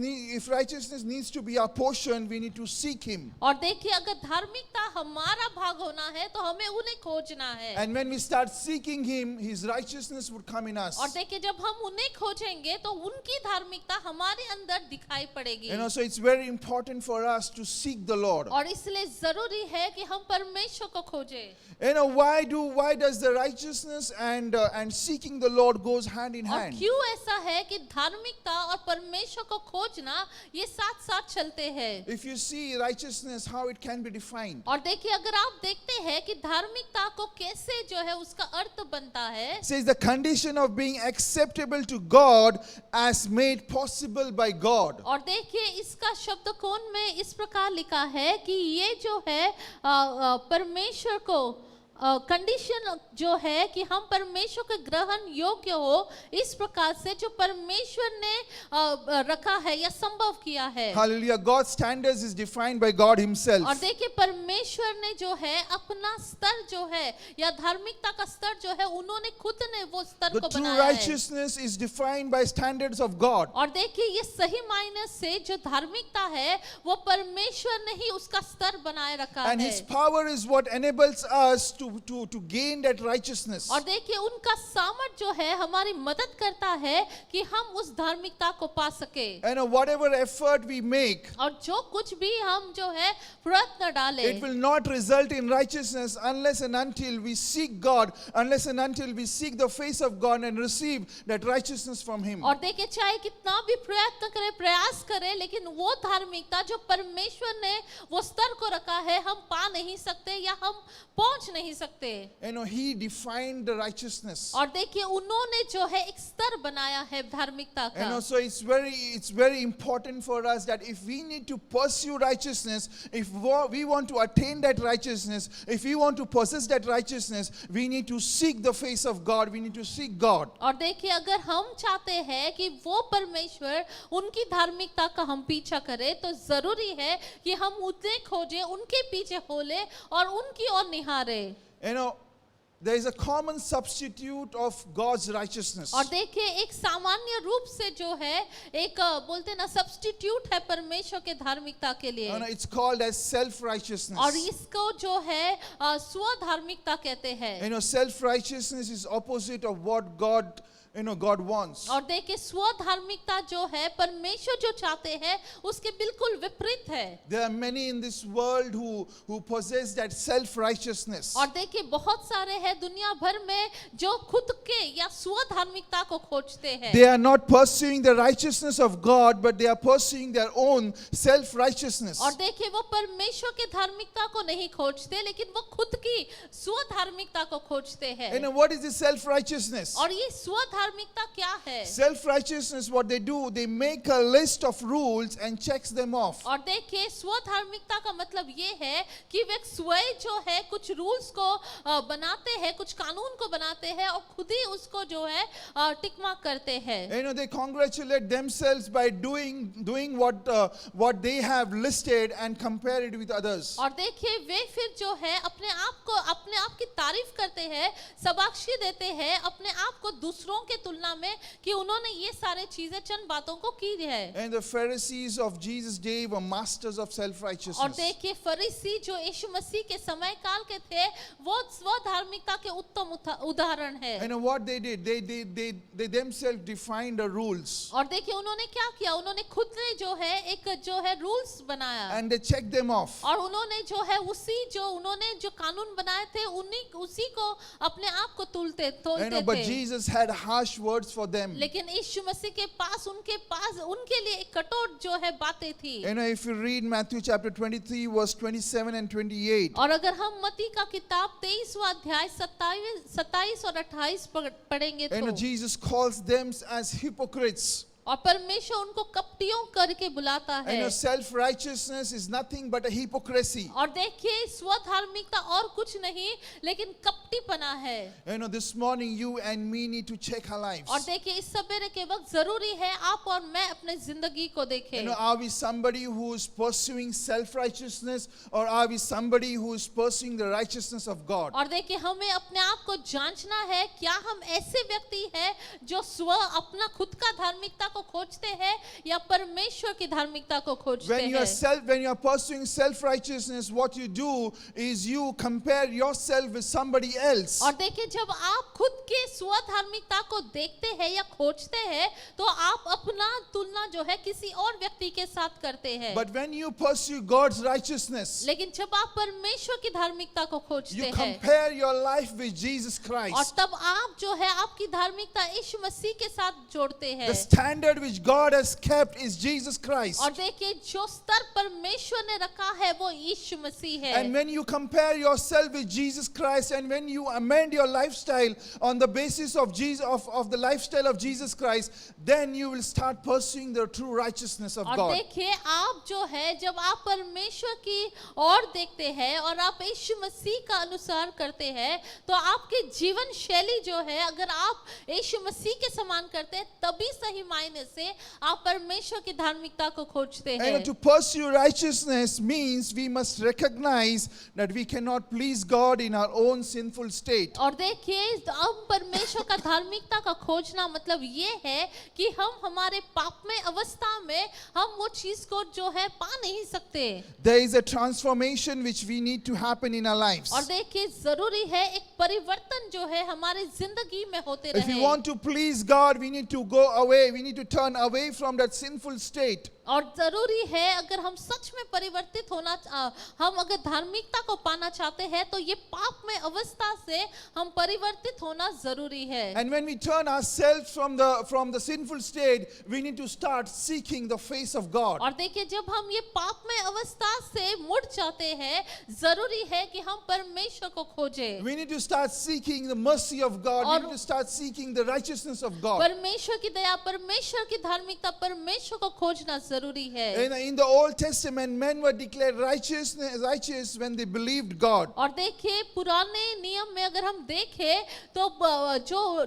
[SPEAKER 1] needs to be our portion, we need to seek him.
[SPEAKER 2] और देखिए अगर धार्मिकता हमारा भाग होना है तो हमें उन्हें खोजना है.
[SPEAKER 1] And when we start seeking him, his righteousness would come in us.
[SPEAKER 2] और देखिए जब हम उन्हें खोजेंगे तो उनकी धार्मिकता हमारे अंदर दिखाई पड़ेगी.
[SPEAKER 1] So it's very important for us to seek the Lord.
[SPEAKER 2] और इसलिए जरूरी है कि हम परमेश्वर को खोजें.
[SPEAKER 1] Why does the righteousness and seeking the Lord goes hand in
[SPEAKER 2] और
[SPEAKER 1] hand?
[SPEAKER 2] क्यों ऐसा है कि धार्मिकता और परमेश्वर को खोजना ये साथ साथ चलते हैं.
[SPEAKER 1] If you see righteousness, how it can be defined.
[SPEAKER 2] और देखिए अगर आप देखते हैं कि धार्मिकता को कैसे जो है उसका अर्थ बनता है,
[SPEAKER 1] It says the condition of being acceptable to God as made possible by God.
[SPEAKER 2] और देखिए इसका शब्दकोश में इस प्रकार लिखा है कि ये जो है परमेश्वर को कंडीशन जो है कि हम परमेश्वर के ग्रहण योग्य हो, इस प्रकार से जो परमेश्वर ने रखा है या संभव किया है।
[SPEAKER 1] Hallelujah. God's standards is defined by God himself.
[SPEAKER 2] और देखिए परमेश्वर ने जो है अपना स्तर जो है या धार्मिकता का स्तर जो है उन्होंने खुद ने वो स्तर
[SPEAKER 1] The
[SPEAKER 2] को
[SPEAKER 1] true
[SPEAKER 2] बनाया है।
[SPEAKER 1] righteousness is defined by standards of God.
[SPEAKER 2] और देखिए ये सही मायने से जो धार्मिकता है वो परमेश्वर ने ही उसका स्तर बनाए रखा
[SPEAKER 1] And
[SPEAKER 2] है।
[SPEAKER 1] his power is what enables us to gain that righteousness.
[SPEAKER 2] और देखिए उनका सामर्थ जो है हमारी मदद करता है कि हम उस धार्मिकता को पा सके।
[SPEAKER 1] And whatever effort we make,
[SPEAKER 2] और जो कुछ भी हम जो है प्रयत्न डालें,
[SPEAKER 1] it will not result in righteousness unless and until we seek God, unless and until we seek the face of God and receive that righteousness from him.
[SPEAKER 2] और देखिए चाहे कितना भी प्रयत्न करे, प्रयास करे, लेकिन वो धार्मिकता जो परमेश्वर ने वो स्तर को रखा है हम पा नहीं सकते या हम पहुंच नहीं सकते।
[SPEAKER 1] He defined the righteousness.
[SPEAKER 2] और देखिए उन्होंने जो है एक स्तर बनाया है धार्मिकता का।
[SPEAKER 1] So it's very important for us that if we need to pursue righteousness, if we want to attain that righteousness, if we want to possess that righteousness, we need to seek the face of God. We need to seek God.
[SPEAKER 2] और देखिए अगर हम चाहते हैं कि वो परमेश्वर उनकी धार्मिकता का हम पीछा करें तो जरूरी है कि हम उन्हें खोजें, उनके पीछे होले और उनकी ओर निहारें।
[SPEAKER 1] There is a common substitute of God's righteousness.
[SPEAKER 2] और देखिए एक सामान्य रूप से जो है एक बोलते ना सब्स्टिट्यूट है परमेश्वर के धार्मिकता के लिए।
[SPEAKER 1] It's called as self-righteousness.
[SPEAKER 2] और इसको जो है स्व धार्मिकता कहते हैं।
[SPEAKER 1] Self-righteousness is opposite of what God wants.
[SPEAKER 2] और देखिए स्व धार्मिकता जो है परमेश्वर जो चाहते हैं उसके बिल्कुल विपरीत है।
[SPEAKER 1] There are many in this world who possess that self-righteousness.
[SPEAKER 2] और देखिए बहुत सारे हैं दुनिया भर में जो खुद के या स्व धार्मिकता को खोजते हैं।
[SPEAKER 1] They are not pursuing the righteousness of God, but they are pursuing their own self-righteousness.
[SPEAKER 2] और देखिए वो परमेश्वर के धार्मिकता को नहीं खोजते लेकिन वो खुद की स्व धार्मिकता को खोजते हैं।
[SPEAKER 1] What is this self-righteousness?
[SPEAKER 2] और ये स्व धार्मिकता क्या है?
[SPEAKER 1] Self-righteousness, what they do, they make a list of rules and checks them off.
[SPEAKER 2] और देखिए स्व धार्मिकता का मतलब ये है कि वे स्वयं जो है कुछ रूल्स को बनाते हैं, कुछ कानून को बनाते हैं और खुद ही उसको जो है टिक मार्क करते हैं।
[SPEAKER 1] They congratulate themselves by doing what they have listed and compare it with others.
[SPEAKER 2] और देखिए वे फिर जो है अपने आप की तारीफ करते हैं, शाबाशी देते हैं अपने आप को दूसरों के तुलना में कि उन्होंने ये सारे चीजें चंद बातों को की है।
[SPEAKER 1] And the Pharisees of Jesus' day were masters of self-righteousness.
[SPEAKER 2] और देखिए फरीसी जो यीशु मसीह के समय काल के थे वो स्व धार्मिकता के उत्तम उदाहरण है।
[SPEAKER 1] And what they did, they themselves defined the rules.
[SPEAKER 2] और देखिए उन्होंने क्या किया, उन्होंने खुद ने जो है एक जो है रूल्स बनाया
[SPEAKER 1] And they checked them off.
[SPEAKER 2] और उन्होंने जो है उन्होंने जो कानून बनाए थे उसी को अपने आप को तोलते
[SPEAKER 1] But
[SPEAKER 2] थे।
[SPEAKER 1] Jesus had harsh words for them.
[SPEAKER 2] लेकिन यीशु मसीह के पास उनके लिए एक कठोर जो है बातें थी।
[SPEAKER 1] If you read Matthew chapter 23 verse 27 and 28.
[SPEAKER 2] और अगर हम मत्ती का किताब 23वां अध्याय 27 और 28 पढ़ेंगे तो
[SPEAKER 1] Jesus calls them as hypocrites.
[SPEAKER 2] और परमेश्वर उनको कपटियों करके बुलाता है।
[SPEAKER 1] Self-righteousness is nothing but a hypocrisy.
[SPEAKER 2] और देखिए स्व धार्मिकता और कुछ नहीं लेकिन कपटीपना है।
[SPEAKER 1] This morning you and me need to check our lives.
[SPEAKER 2] और देखिए इस सवेरे के वक्त जरूरी है आप और मैं अपने जिंदगी को देखें।
[SPEAKER 1] Are we somebody who is pursuing self-righteousness or are we somebody who is pursuing the righteousness of God?
[SPEAKER 2] और देखिए हमें अपने आप को जांचना है, क्या हम ऐसे व्यक्ति हैं जो स्व अपना खुद का धार्मिकता को खोजते हैं या परमेश्वर की धार्मिकता को खोजते हैं।
[SPEAKER 1] When you are pursuing self-righteousness, what you do is you compare yourself with somebody else.
[SPEAKER 2] और देखिए जब आप खुद के स्व धार्मिकता को देखते हैं या खोजते हैं तो आप अपना तुलना जो है किसी और व्यक्ति के साथ करते हैं।
[SPEAKER 1] But when you pursue God's righteousness,
[SPEAKER 2] लेकिन जब आप परमेश्वर की धार्मिकता को खोजते
[SPEAKER 1] you
[SPEAKER 2] हैं
[SPEAKER 1] compare your life with Jesus
[SPEAKER 2] और
[SPEAKER 1] Christ.
[SPEAKER 2] तब आप जो है आपकी धार्मिकता यीशु मसीह के साथ जोड़ते हैं।
[SPEAKER 1] The standard which God has kept is Jesus Christ.
[SPEAKER 2] और देखिए जो स्तर परमेश्वर ने रखा है वो यीशु मसीह है।
[SPEAKER 1] And when you compare yourself with Jesus Christ, and when you amend your lifestyle on the basis of Jesus, of the lifestyle of Jesus Christ, then you will start pursuing the true righteousness of
[SPEAKER 2] और
[SPEAKER 1] God.
[SPEAKER 2] देखिए आप जो है जब आप परमेश्वर की ओर देखते हैं और आप यीशु मसीह का अनुसरण करते हैं तो आपकी जीवन शैली जो है अगर आप यीशु मसीह के समान करते हैं तभी सही मायने से आप परमेश्वर की धार्मिकता को खोजते हैं।
[SPEAKER 1] And to pursue righteousness means we must recognize that we cannot please God in our own sinful state.
[SPEAKER 2] और देखिए हम परमेश्वर का धार्मिकता का खोजना मतलब ये है कि हम हमारे पाप में अवस्था में हम वो चीज को जो है पा नहीं सकते।
[SPEAKER 1] There is a transformation which we need to happen in our lives.
[SPEAKER 2] और देखिए जरूरी है एक परिवर्तन जो है हमारी जिंदगी में होते
[SPEAKER 1] If we
[SPEAKER 2] रहे।
[SPEAKER 1] want to please God, we need to go away. We need to turn away from that sinful state.
[SPEAKER 2] और जरूरी है अगर हम सच में परिवर्तित होना हम अगर धार्मिकता को पाना चाहते हैं तो ये पाप में अवस्था से हम परिवर्तित होना जरूरी है।
[SPEAKER 1] And when we turn ourselves from the sinful state, we need to start seeking the face of God.
[SPEAKER 2] और देखिए जब हम ये पाप में अवस्था से मुड़ जाते हैं जरूरी है कि हम परमेश्वर को खोजें।
[SPEAKER 1] We need to start seeking the mercy of God. We
[SPEAKER 2] और-
[SPEAKER 1] need to start seeking the righteousness of God.
[SPEAKER 2] परमेश्वर की दया परमेश्वर की धार्मिकता परमेश्वर को खोजना जरूरी है।
[SPEAKER 1] In the Old Testament, men were declared righteous when they believed God.
[SPEAKER 2] और देखिए पुराने नियम में अगर हम देखें तो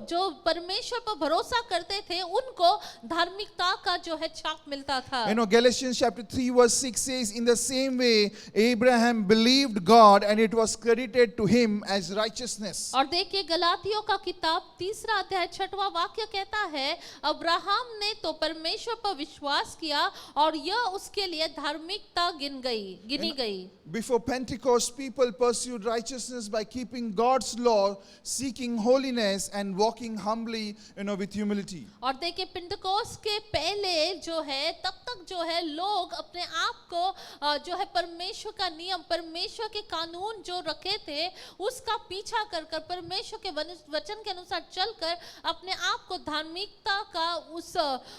[SPEAKER 2] जो परमेश्वर पर भरोसा करते थे उनको धार्मिकता का जो है छाप मिलता था।
[SPEAKER 1] Galatians chapter 3 verse 6 says, in the same way, Abraham believed God and it was credited to him as righteousness.
[SPEAKER 2] और देखिए गलातियों का किताब 3 अध्याय 6वां वाक्य कहता है अब्राहम ने तो परमेश्वर पर विश्वास किया और यह उसके लिए धार्मिकता गिनी गई।
[SPEAKER 1] Before Pentecost, people pursued righteousness by keeping God's law, seeking holiness and walking humbly, with humility.
[SPEAKER 2] और देखिए पिंटकोस के पहले जो है तब तक जो है लोग अपने आप को जो है परमेश्वर का नियम परमेश्वर के कानून जो रखे थे उसका पीछा कर कर परमेश्वर के वचन के अनुसार चलकर अपने आप को धार्मिकता का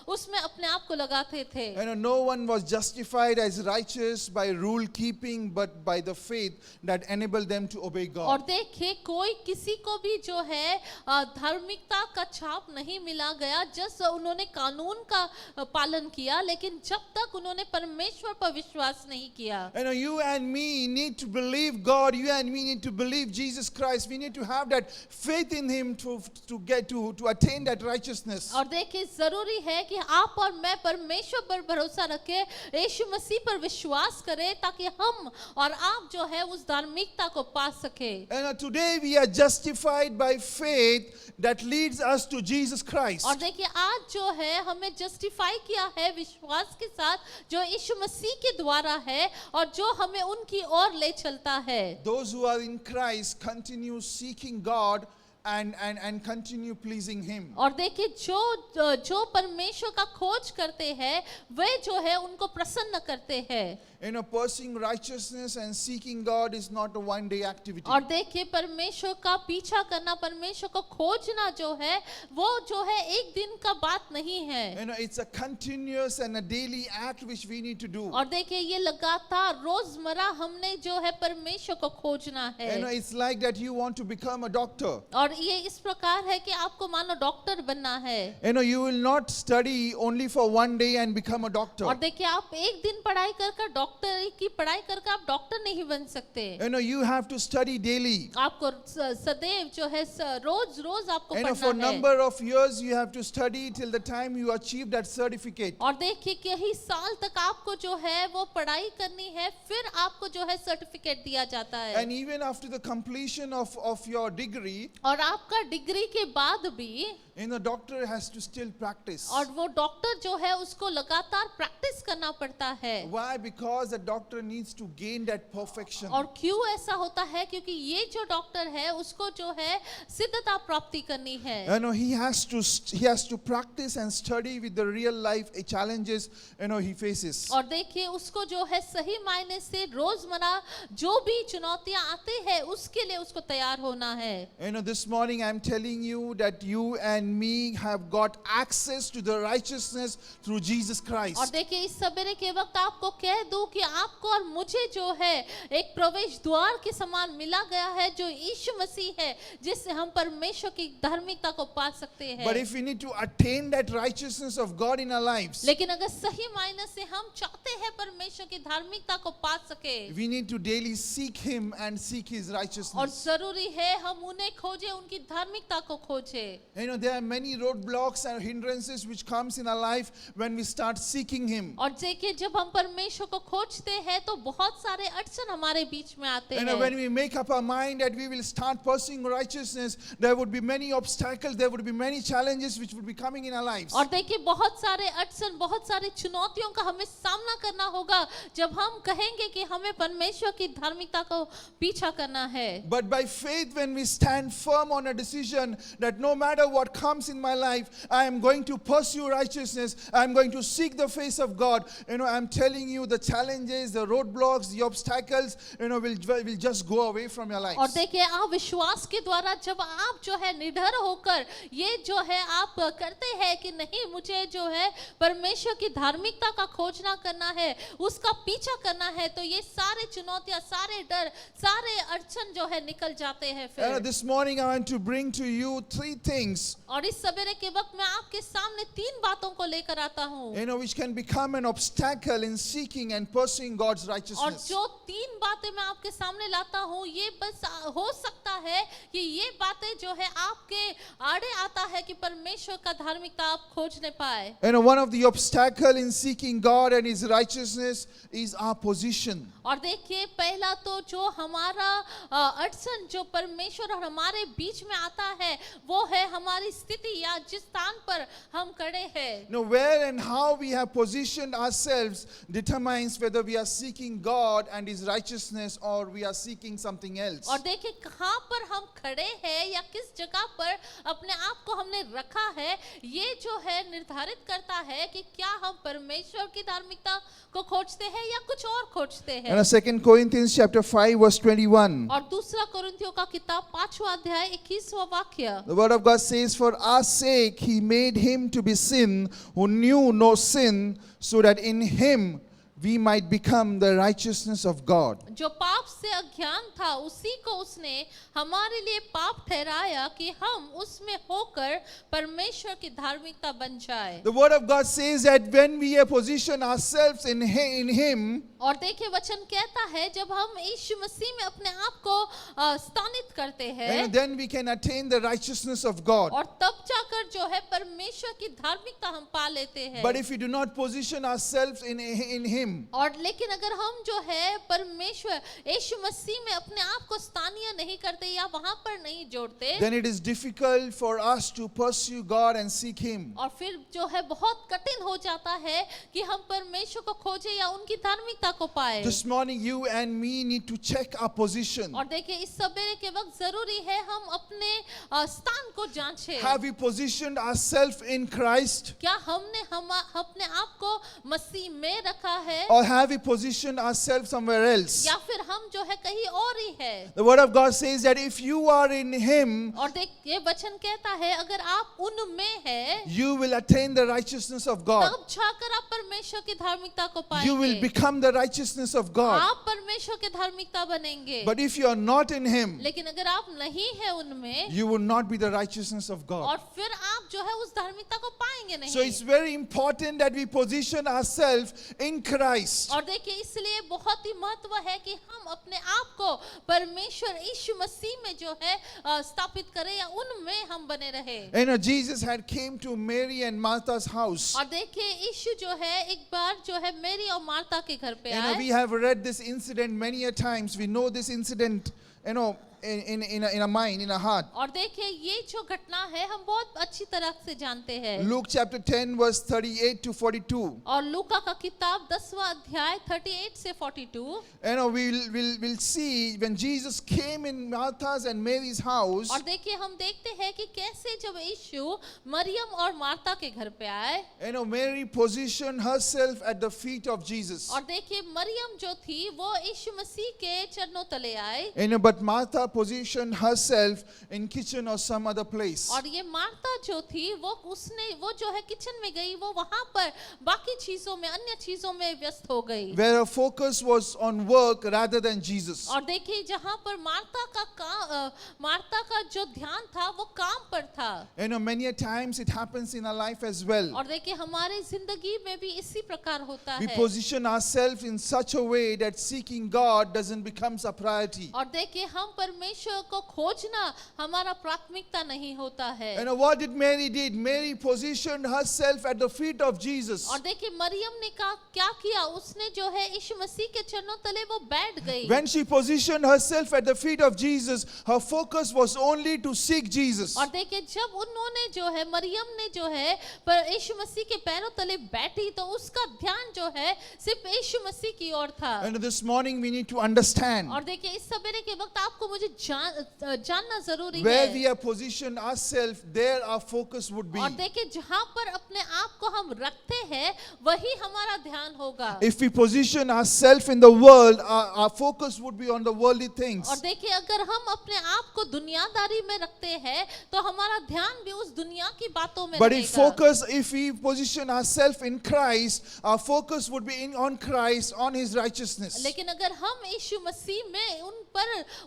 [SPEAKER 2] उसमें अपने आप को लगाते थे।
[SPEAKER 1] No one was justified as righteous by rule keeping, but by the faith that enabled them to obey God.
[SPEAKER 2] और देखिए कोई किसी को भी जो है धार्मिकता का छाप नहीं मिला गया जब उन्होंने कानून का पालन किया लेकिन जब तक उन्होंने परमेश्वर पर विश्वास नहीं किया।
[SPEAKER 1] You and me need to believe God. You and me need to believe Jesus Christ. We need to have that faith in Him to attain that righteousness.
[SPEAKER 2] और देखिए जरूरी है कि आप और मैं परमेश्वर पर भरोसा रखें यीशु मसीह पर विश्वास करें ताकि हम और आप जो है उस धार्मिकता को पा सके।
[SPEAKER 1] And today we are justified by faith that leads us to Jesus Christ.
[SPEAKER 2] और देखिए आज जो है हमें जस्टिफाई किया है विश्वास के साथ जो यीशु मसीह के द्वारा है और जो हमें उनकी ओर ले चलता है।
[SPEAKER 1] Those who are in Christ continue seeking God and continue pleasing Him.
[SPEAKER 2] और देखिए जो परमेश्वर का खोज करते हैं वे जो है उनको प्रसन्न करते हैं।
[SPEAKER 1] Pursuing righteousness and seeking God is not a one-day activity.
[SPEAKER 2] और देखिए परमेश्वर का पीछा करना परमेश्वर को खोजना जो है वो जो है एक दिन का बात नहीं है।
[SPEAKER 1] It's a continuous and a daily act which we need to do.
[SPEAKER 2] और देखिए ये लगातार रोजमर्रा हमने जो है परमेश्वर को खोजना है।
[SPEAKER 1] It's like that you want to become a doctor.
[SPEAKER 2] और ये इस प्रकार है कि आपको मानो डॉक्टर बनना है।
[SPEAKER 1] You will not study only for one day and become a doctor.
[SPEAKER 2] और देखिए आप एक दिन पढ़ाई कर डॉक्टर की पढ़ाई करके आप डॉक्टर नहीं बन सकते।
[SPEAKER 1] You have to study daily.
[SPEAKER 2] आपको सदैव जो है रोज आपको पढ़ना है।
[SPEAKER 1] For number of years you have to study till the time you achieve that certificate.
[SPEAKER 2] और देखिए कई साल तक आपको जो है वो पढ़ाई करनी है फिर आपको जो है सर्टिफिकेट दिया जाता है।
[SPEAKER 1] And even after the completion of your degree,
[SPEAKER 2] और आपका डिग्री के बाद भी
[SPEAKER 1] doctor has to still practice.
[SPEAKER 2] और वो डॉक्टर जो है उसको लगातार प्रैक्टिस करना पड़ता है।
[SPEAKER 1] Why? Because because the doctor needs to gain that perfection.
[SPEAKER 2] और क्यों ऐसा होता है? क्योंकि ये जो डॉक्टर है उसको जो है सिद्धता प्राप्ति करनी है।
[SPEAKER 1] You know, he has to practice and study with the real life challenges, you know, he faces.
[SPEAKER 2] और देखिए उसको जो है सही मायने से रोजमर्रा जो भी चुनौतियां आती है उसके लिए उसको तैयार होना है।
[SPEAKER 1] You know, this morning I'm telling you that you and me have got access to the righteousness through Jesus
[SPEAKER 2] और
[SPEAKER 1] Christ.
[SPEAKER 2] देखिए इस सवेरे के वक्त आपको कह दूं कि आपको और मुझे जो है एक प्रवेश द्वार के समान मिला गया है जो यीशु मसीह है, जिससे हम परमेश्वर की धार्मिकता को पा सकते हैं।
[SPEAKER 1] But if we need to attain that righteousness of God in our lives,
[SPEAKER 2] लेकिन अगर सही मायने से हम चाहते हैं परमेश्वर की धार्मिकता को पा सके,
[SPEAKER 1] we need to daily seek Him and seek His
[SPEAKER 2] और
[SPEAKER 1] righteousness.
[SPEAKER 2] जरूरी है हम उन्हें खोजें, उनकी धार्मिकता को खोजें।
[SPEAKER 1] You know, there are many roadblocks and hindrances which comes in our life when we start seeking Him.
[SPEAKER 2] और देखिए जब हम परमेश्वर को खोजते हैं तो बहुत सारे अड़चन हमारे बीच में आते
[SPEAKER 1] You know, when
[SPEAKER 2] हैं।
[SPEAKER 1] we make up our mind that we will start pursuing righteousness, there would be many obstacles, there would be many challenges which would be coming in our lives.
[SPEAKER 2] और देखिए बहुत सारे अड़चन, बहुत सारी चुनौतियों का हमें सामना करना होगा जब हम कहेंगे कि हमें परमेश्वर की धार्मिकता को पीछा करना है।
[SPEAKER 1] But by faith, when we stand firm on a decision that no matter what comes in my life, I am going to pursue righteousness, I am going to seek the face of God. You know, I'm telling you, the challenges, the roadblocks, the obstacles, you know, will just go away from your life.
[SPEAKER 2] और देखिए आप विश्वास के द्वारा जब आप जो है निडर होकर ये जो है आप करते हैं कि नहीं मुझे जो है परमेश्वर की धार्मिकता का खोजना करना है, उसका पीछा करना है, तो ये सारे चुनौतियां, सारे डर, सारे अड़चन जो है निकल जाते हैं फिर।
[SPEAKER 1] This morning I want to bring to you three things,
[SPEAKER 2] और इस सवेरे के वक्त मैं आपके सामने तीन बातों को लेकर आता हूँ,
[SPEAKER 1] you know, which can become an obstacle in seeking and pursuing God's
[SPEAKER 2] और
[SPEAKER 1] righteousness.
[SPEAKER 2] जो तीन बातें मैं आपके सामने लाता हूँ ये बस हो सकता है कि ये बातें जो है आपके आड़े आता है कि परमेश्वर का धार्मिकता आप खोज नहीं पाए।
[SPEAKER 1] You know, one of the obstacle in seeking God and His righteousness is our position.
[SPEAKER 2] और देखिए पहला तो जो हमारा अड़चन जो परमेश्वर और हमारे बीच में आता है वो है हमारी स्थिति या जिस स्थान पर हम खड़े हैं।
[SPEAKER 1] You know, where and how we have positioned ourselves determines whether we are seeking God and His righteousness or we are seeking something else.
[SPEAKER 2] और देखिए कहाँ पर हम खड़े हैं या किस जगह पर अपने आप को हमने रखा है, ये जो है निर्धारित करता है कि क्या हम परमेश्वर की धार्मिकता को खोजते हैं या कुछ और खोजते हैं।
[SPEAKER 1] And 2 Corinthians chapter 5 verse 21.
[SPEAKER 2] और दूसरा कोरिन्थियों का किताब 5वां अध्याय 21वां वाक्य,
[SPEAKER 1] The word of God says, "For our sake He made Him to be sin who knew no sin, so that in Him we might become the righteousness of God."
[SPEAKER 2] जो पाप से अज्ञान था उसी को उसने हमारे लिए पाप ठहराया कि हम उसमें होकर परमेश्वर की धार्मिकता बन जाए।
[SPEAKER 1] The word of God says that when we position ourselves in Him,
[SPEAKER 2] और देखिए वचन कहता है जब हम यीशु मसीह में अपने आप को स्थानित करते हैं
[SPEAKER 1] and then we can attain the righteousness of God.
[SPEAKER 2] और तब जाकर जो है परमेश्वर की धार्मिकता हम पा लेते हैं।
[SPEAKER 1] But if we do not position ourselves in Him,
[SPEAKER 2] और लेकिन अगर हम जो है परमेश्वर यीशु मसीह में अपने आप को स्थानीय नहीं करते या वहां पर नहीं जोड़ते,
[SPEAKER 1] then it is difficult for us to pursue God and seek Him.
[SPEAKER 2] और फिर जो है बहुत कठिन हो जाता है कि हम परमेश्वर को खोजें या उनकी धार्मिकता को पाए।
[SPEAKER 1] This morning you and me need to check our position.
[SPEAKER 2] और देखिए इस सवेरे के वक्त जरूरी है हम अपने स्थान को जांचें।
[SPEAKER 1] Have we positioned ourselves in Christ,
[SPEAKER 2] क्या हमने अपने आप को मसीह में रखा है
[SPEAKER 1] or have we positioned ourselves somewhere else?
[SPEAKER 2] या फिर हम जो है कहीं और ही है।
[SPEAKER 1] The word of God says that if you are in Him,
[SPEAKER 2] और देखिए वचन कहता है अगर आप उनमें हैं
[SPEAKER 1] you will attain the righteousness of God.
[SPEAKER 2] तब जाकर आप परमेश्वर की धार्मिकता को
[SPEAKER 1] You will
[SPEAKER 2] पाएंगे,
[SPEAKER 1] become the righteousness of God.
[SPEAKER 2] आप परमेश्वर की धार्मिकता बनेंगे।
[SPEAKER 1] But if you are not in Him,
[SPEAKER 2] लेकिन अगर आप नहीं है उनमें
[SPEAKER 1] you will not be the righteousness of God.
[SPEAKER 2] और फिर आप जो है उस धार्मिकता को पाएंगे नहीं।
[SPEAKER 1] So it's very important that we position ourselves in Christ.
[SPEAKER 2] और देखिए इसलिए बहुत ही महत्व है कि हम अपने आप को परमेश्वर यीशु मसीह में जो है स्थापित करें या उनमें हम बने रहे।
[SPEAKER 1] You know, Jesus had came to Mary and Martha's house.
[SPEAKER 2] और देखिए यीशु जो है एक बार जो है मेरी और मार्था के घर पे
[SPEAKER 1] You know,
[SPEAKER 2] आए।
[SPEAKER 1] we have read this incident many a times. We know this incident, you know, in a mind, in a heart.
[SPEAKER 2] और देखिए ये जो घटना है हम बहुत अच्छी तरह से जानते हैं।
[SPEAKER 1] Luke chapter 10 verse 38 to 42.
[SPEAKER 2] और लूका का किताब 10वां अध्याय 38 से 42।
[SPEAKER 1] We'll see when Jesus came in Martha's and Mary's house.
[SPEAKER 2] और देखिए हम देखते हैं कि कैसे जब यीशु मरियम और मार्था के घर पे आए,
[SPEAKER 1] Mary positioned herself at the feet of Jesus.
[SPEAKER 2] और देखिए मरियम जो थी वो यीशु मसीह के चरणों तले आए,
[SPEAKER 1] But Martha positioned herself in kitchen or some other place.
[SPEAKER 2] और ये मार्था जो थी वो जो है किचन में गई, वो वहां पर बाकी चीजों में, अन्य चीजों में व्यस्त हो गई।
[SPEAKER 1] Where her focus was on work rather than Jesus.
[SPEAKER 2] और देखिए जहां पर मार्था का जो ध्यान था वो काम पर था।
[SPEAKER 1] Many a times it happens in our life as well.
[SPEAKER 2] और देखिए हमारे जिंदगी में भी इसी प्रकार होता
[SPEAKER 1] We
[SPEAKER 2] है।
[SPEAKER 1] position ourselves in such a way that seeking God doesn't become a priority.
[SPEAKER 2] और देखिए हम परमेश्वर को खोजना हमारा प्राथमिकता नहीं होता है।
[SPEAKER 1] What did Mary did? Mary positioned herself at the feet of Jesus.
[SPEAKER 2] और देखिए मरियम ने क्या किया, उसने जो है यीशु मसीह के चरणों तले वो बैठ गई।
[SPEAKER 1] When she positioned herself at the feet of Jesus, her focus was only to seek Jesus.
[SPEAKER 2] और देखिए जब उन्होंने जो है मरियम ने जो है पर यीशु मसीह के पैरों तले बैठी तो उसका ध्यान जो है सिर्फ यीशु मसीह की ओर था।
[SPEAKER 1] And this morning we need to understand
[SPEAKER 2] और देखिए इस सवेरे के वक्त आपको मुझे जानना जरूरी
[SPEAKER 1] where
[SPEAKER 2] है।
[SPEAKER 1] we have positioned ourselves, there our focus would be.
[SPEAKER 2] और देखिए जहां पर अपने आप को हम रखते हैं वही हमारा ध्यान होगा।
[SPEAKER 1] If we position ourselves in the world, our focus would be on the worldly things.
[SPEAKER 2] और देखिए अगर हम अपने आप को दुनियादारी में रखते हैं तो हमारा ध्यान भी उस दुनिया की बातों में
[SPEAKER 1] But
[SPEAKER 2] रहेगा।
[SPEAKER 1] if we position ourselves in Christ, our focus would be on Christ, on His righteousness.
[SPEAKER 2] लेकिन अगर हम यीशु मसीह में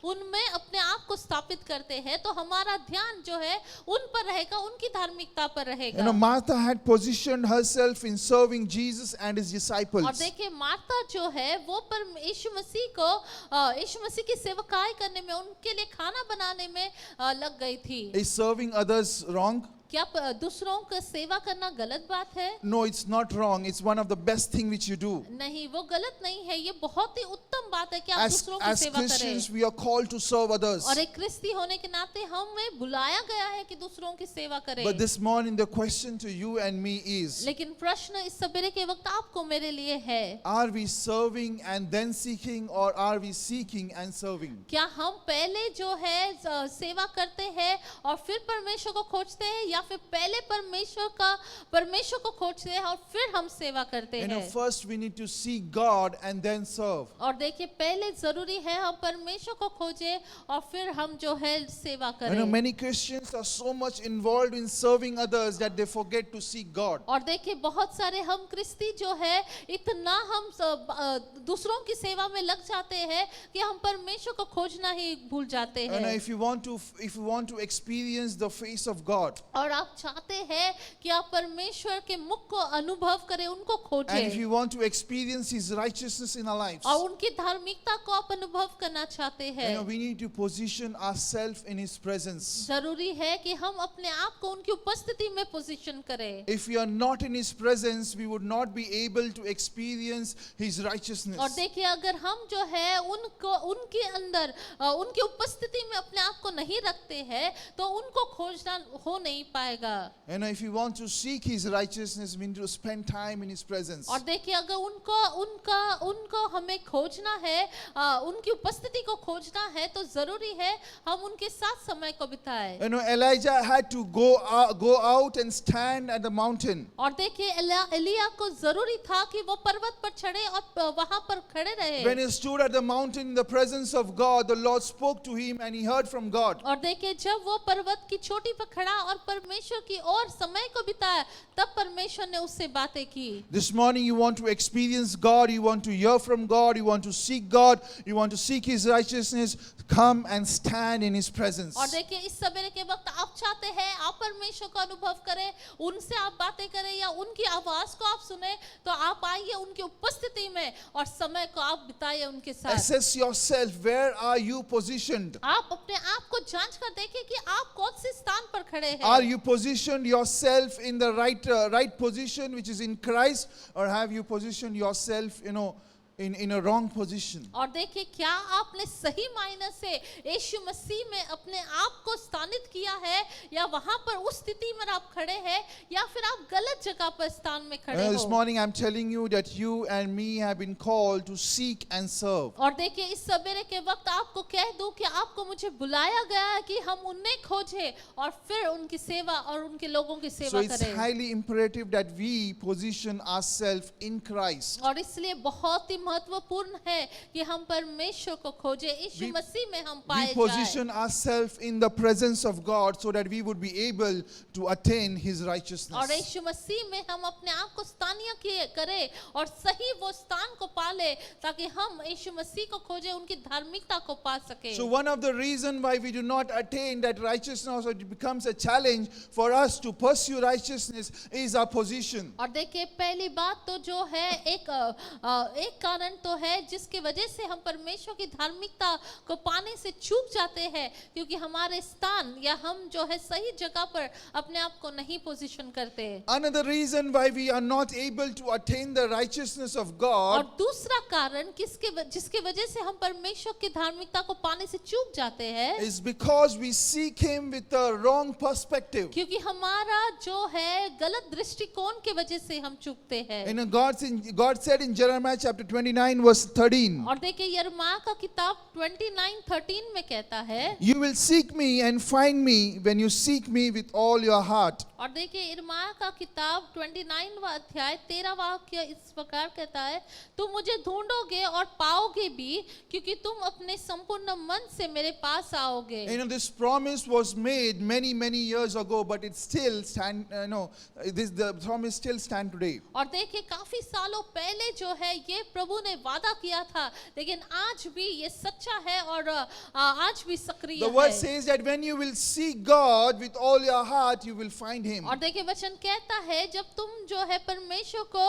[SPEAKER 2] उनमें अपने आप को स्थापित करते हैं तो हमारा ध्यान जो है उन पर रहेगा, उनकी धार्मिकता पर रहेगा।
[SPEAKER 1] Martha had positioned herself in serving Jesus and His disciples.
[SPEAKER 2] और देखिए मार्था जो है वो पर यीशु मसीह की सेवकाई करने में, उनके लिए खाना बनाने में लग गई थी।
[SPEAKER 1] Is serving others wrong?
[SPEAKER 2] क्या दूसरों का सेवा करना गलत बात है?
[SPEAKER 1] No, it's not wrong. It's one of the best things which you do.
[SPEAKER 2] नहीं, वो गलत नहीं है, ये बहुत ही उत्तम बात है कि आप दूसरों की
[SPEAKER 1] As
[SPEAKER 2] सेवा
[SPEAKER 1] Christians,
[SPEAKER 2] करें।
[SPEAKER 1] we are called to serve others.
[SPEAKER 2] और एक क्रिस्ती होने के नाते हमें बुलाया गया है कि दूसरों की सेवा करें।
[SPEAKER 1] But this morning, the question to you and me is:
[SPEAKER 2] लेकिन प्रश्न इस सवेरे के वक्त आपको मेरे लिए है,
[SPEAKER 1] are we serving and then seeking, or are we seeking and serving?
[SPEAKER 2] क्या हम पहले जो है सेवा करते हैं और फिर परमेश्वर को खोजते हैं, या फिर पहले परमेश्वर को खोजते हैं और फिर हम सेवा करते हैं?
[SPEAKER 1] First we need to seek God and then serve.
[SPEAKER 2] और देखिए पहले जरूरी है हम परमेश्वर को खोजें और फिर हम जो है सेवा करें।
[SPEAKER 1] Many Christians are so much involved in serving others that they forget to seek God.
[SPEAKER 2] और देखिए बहुत सारे हम क्रिस्ती जो है इतना हम दूसरों की सेवा में लग जाते हैं कि हम परमेश्वर को खोजना ही भूल जाते हैं।
[SPEAKER 1] If you want to experience the face of God,
[SPEAKER 2] और आप चाहते हैं कि आप परमेश्वर के मुख को अनुभव करें, उनको खोजें,
[SPEAKER 1] and if you want to experience His righteousness in our lives,
[SPEAKER 2] और उनकी धार्मिकता को आप अनुभव करना चाहते हैं,
[SPEAKER 1] we need to position ourselves in His presence.
[SPEAKER 2] जरूरी है कि हम अपने आप को उनकी उपस्थिति में पोजीशन करें।
[SPEAKER 1] If we are not in His presence, we would not be able to experience His righteousness.
[SPEAKER 2] और देखिए अगर हम जो है उनके अंदर उनकी उपस्थिति में अपने आप को नहीं रखते हैं तो उनको खोजना हो नहीं पाएगा।
[SPEAKER 1] If you want to seek His righteousness, we need to spend time in His presence.
[SPEAKER 2] और देखिए अगर उनको हमें खोजना है, उनकी उपस्थिति को खोजना है तो जरूरी है हम उनके साथ समय को बिताएं।
[SPEAKER 1] Elijah had to go out and stand at the mountain.
[SPEAKER 2] और देखिए एलिया को जरूरी था कि वो पर्वत पर चढ़े और वहां पर खड़े रहे।
[SPEAKER 1] When he stood at the mountain in the presence of God, the Lord spoke to him and he heard from God.
[SPEAKER 2] और देखिए जब वो पर्वत की चोटी पर खड़ा और परमेश्वर की ओर समय को बिताया तब परमेश्वर ने उससे बातें की।
[SPEAKER 1] This morning you want to experience God, you want to hear from God, you want to seek God, you want to seek His righteousness, come and stand in His presence.
[SPEAKER 2] और देखिए इस सवेरे के वक्त आप चाहते हैं आप परमेश्वर का अनुभव करें, उनसे आप बातें करें या उनकी आवाज को आप सुने, तो आप आइए उनकी उपस्थिति में और समय को आप बिताइए उनके साथ।
[SPEAKER 1] Assess yourself, where are you positioned?
[SPEAKER 2] आप अपने आप को जांच कर देखें कि आप कौन से स्थान पर खड़े हैं।
[SPEAKER 1] Are you positioned yourself in the right position which is in Christ, or have you positioned yourself in a wrong position.
[SPEAKER 2] और देखिए क्या आपने सही मायने से यीशु मसीह में अपने आप को स्थानित किया है, या वहां पर उस स्थिति में आप खड़े हैं, या फिर आप गलत जगह पर स्थान में खड़े
[SPEAKER 1] This
[SPEAKER 2] हो।
[SPEAKER 1] morning I'm telling you that you and me have been called to seek and serve.
[SPEAKER 2] और देखिए इस सवेरे के वक्त आपको कह दूं कि आपको मुझे बुलाया गया है कि हम उन्हें खोजें और फिर उनकी सेवा और उनके लोगों की
[SPEAKER 1] So
[SPEAKER 2] सेवा
[SPEAKER 1] it's
[SPEAKER 2] करें।
[SPEAKER 1] highly imperative that we position ourselves in Christ.
[SPEAKER 2] और इसलिए बहुत ही महत्वपूर्ण है कि हम परमेश्वर को खोजें, यीशु
[SPEAKER 1] We-
[SPEAKER 2] मसीह में हम
[SPEAKER 1] We
[SPEAKER 2] पाए जाएं।
[SPEAKER 1] position ourselves in the presence of God so that we would be able to attain His
[SPEAKER 2] और
[SPEAKER 1] righteousness.
[SPEAKER 2] यीशु मसीह में हम अपने आप को स्थानीय करें और सही वो स्थान को पाले, ताकि हम यीशु मसीह को खोजें, उनकी धार्मिकता को पा सके।
[SPEAKER 1] So one of the reasons why we do not attain that righteousness, or it becomes a challenge for us to pursue righteousness, is our position.
[SPEAKER 2] और देखिए पहली बात तो जो है एक कारण तो है जिसकी वजह से हम परमेश्वर की धार्मिकता को पाने से चूक जाते हैं, क्योंकि हमारे स्थान या हम जो है सही जगह पर अपने आप को नहीं पोजीशन करते।
[SPEAKER 1] Another reason why we are not able to attain the righteousness of
[SPEAKER 2] और
[SPEAKER 1] God
[SPEAKER 2] दूसरा कारण जिसकी वजह से हम परमेश्वर की धार्मिकता को पाने से चूक जाते हैं,
[SPEAKER 1] is because we seek Him with a wrong perspective.
[SPEAKER 2] क्योंकि हमारा जो है गलत दृष्टिकोण की वजह से हम चूकते हैं।
[SPEAKER 1] You know, God said in Jeremiah chapter 29 verse 13,
[SPEAKER 2] और देखिए यिर्मयाह का किताब 29:13 में कहता है,
[SPEAKER 1] "You will seek me and find me when you seek me with all your heart."
[SPEAKER 2] और देखिए यिर्मयाह का किताब 29वां अध्याय 13वां वाक्य इस प्रकार कहता है, तुम मुझे ढूंढोगे और पाओगे भी, क्योंकि तुम अपने संपूर्ण मन से मेरे पास आओगे।
[SPEAKER 1] You know, this promise was made many years ago, but it still the promise still stand today.
[SPEAKER 2] और देखिए काफी सालों पहले जो है ये प्रभु ने वादा किया था, लेकिन आज भी ये सच्चा है और आज भी सक्रिय
[SPEAKER 1] The word
[SPEAKER 2] है।
[SPEAKER 1] says that when you will seek God with all your heart, you will find Him.
[SPEAKER 2] और देखिए वचन कहता है जब तुम जो है परमेश्वर को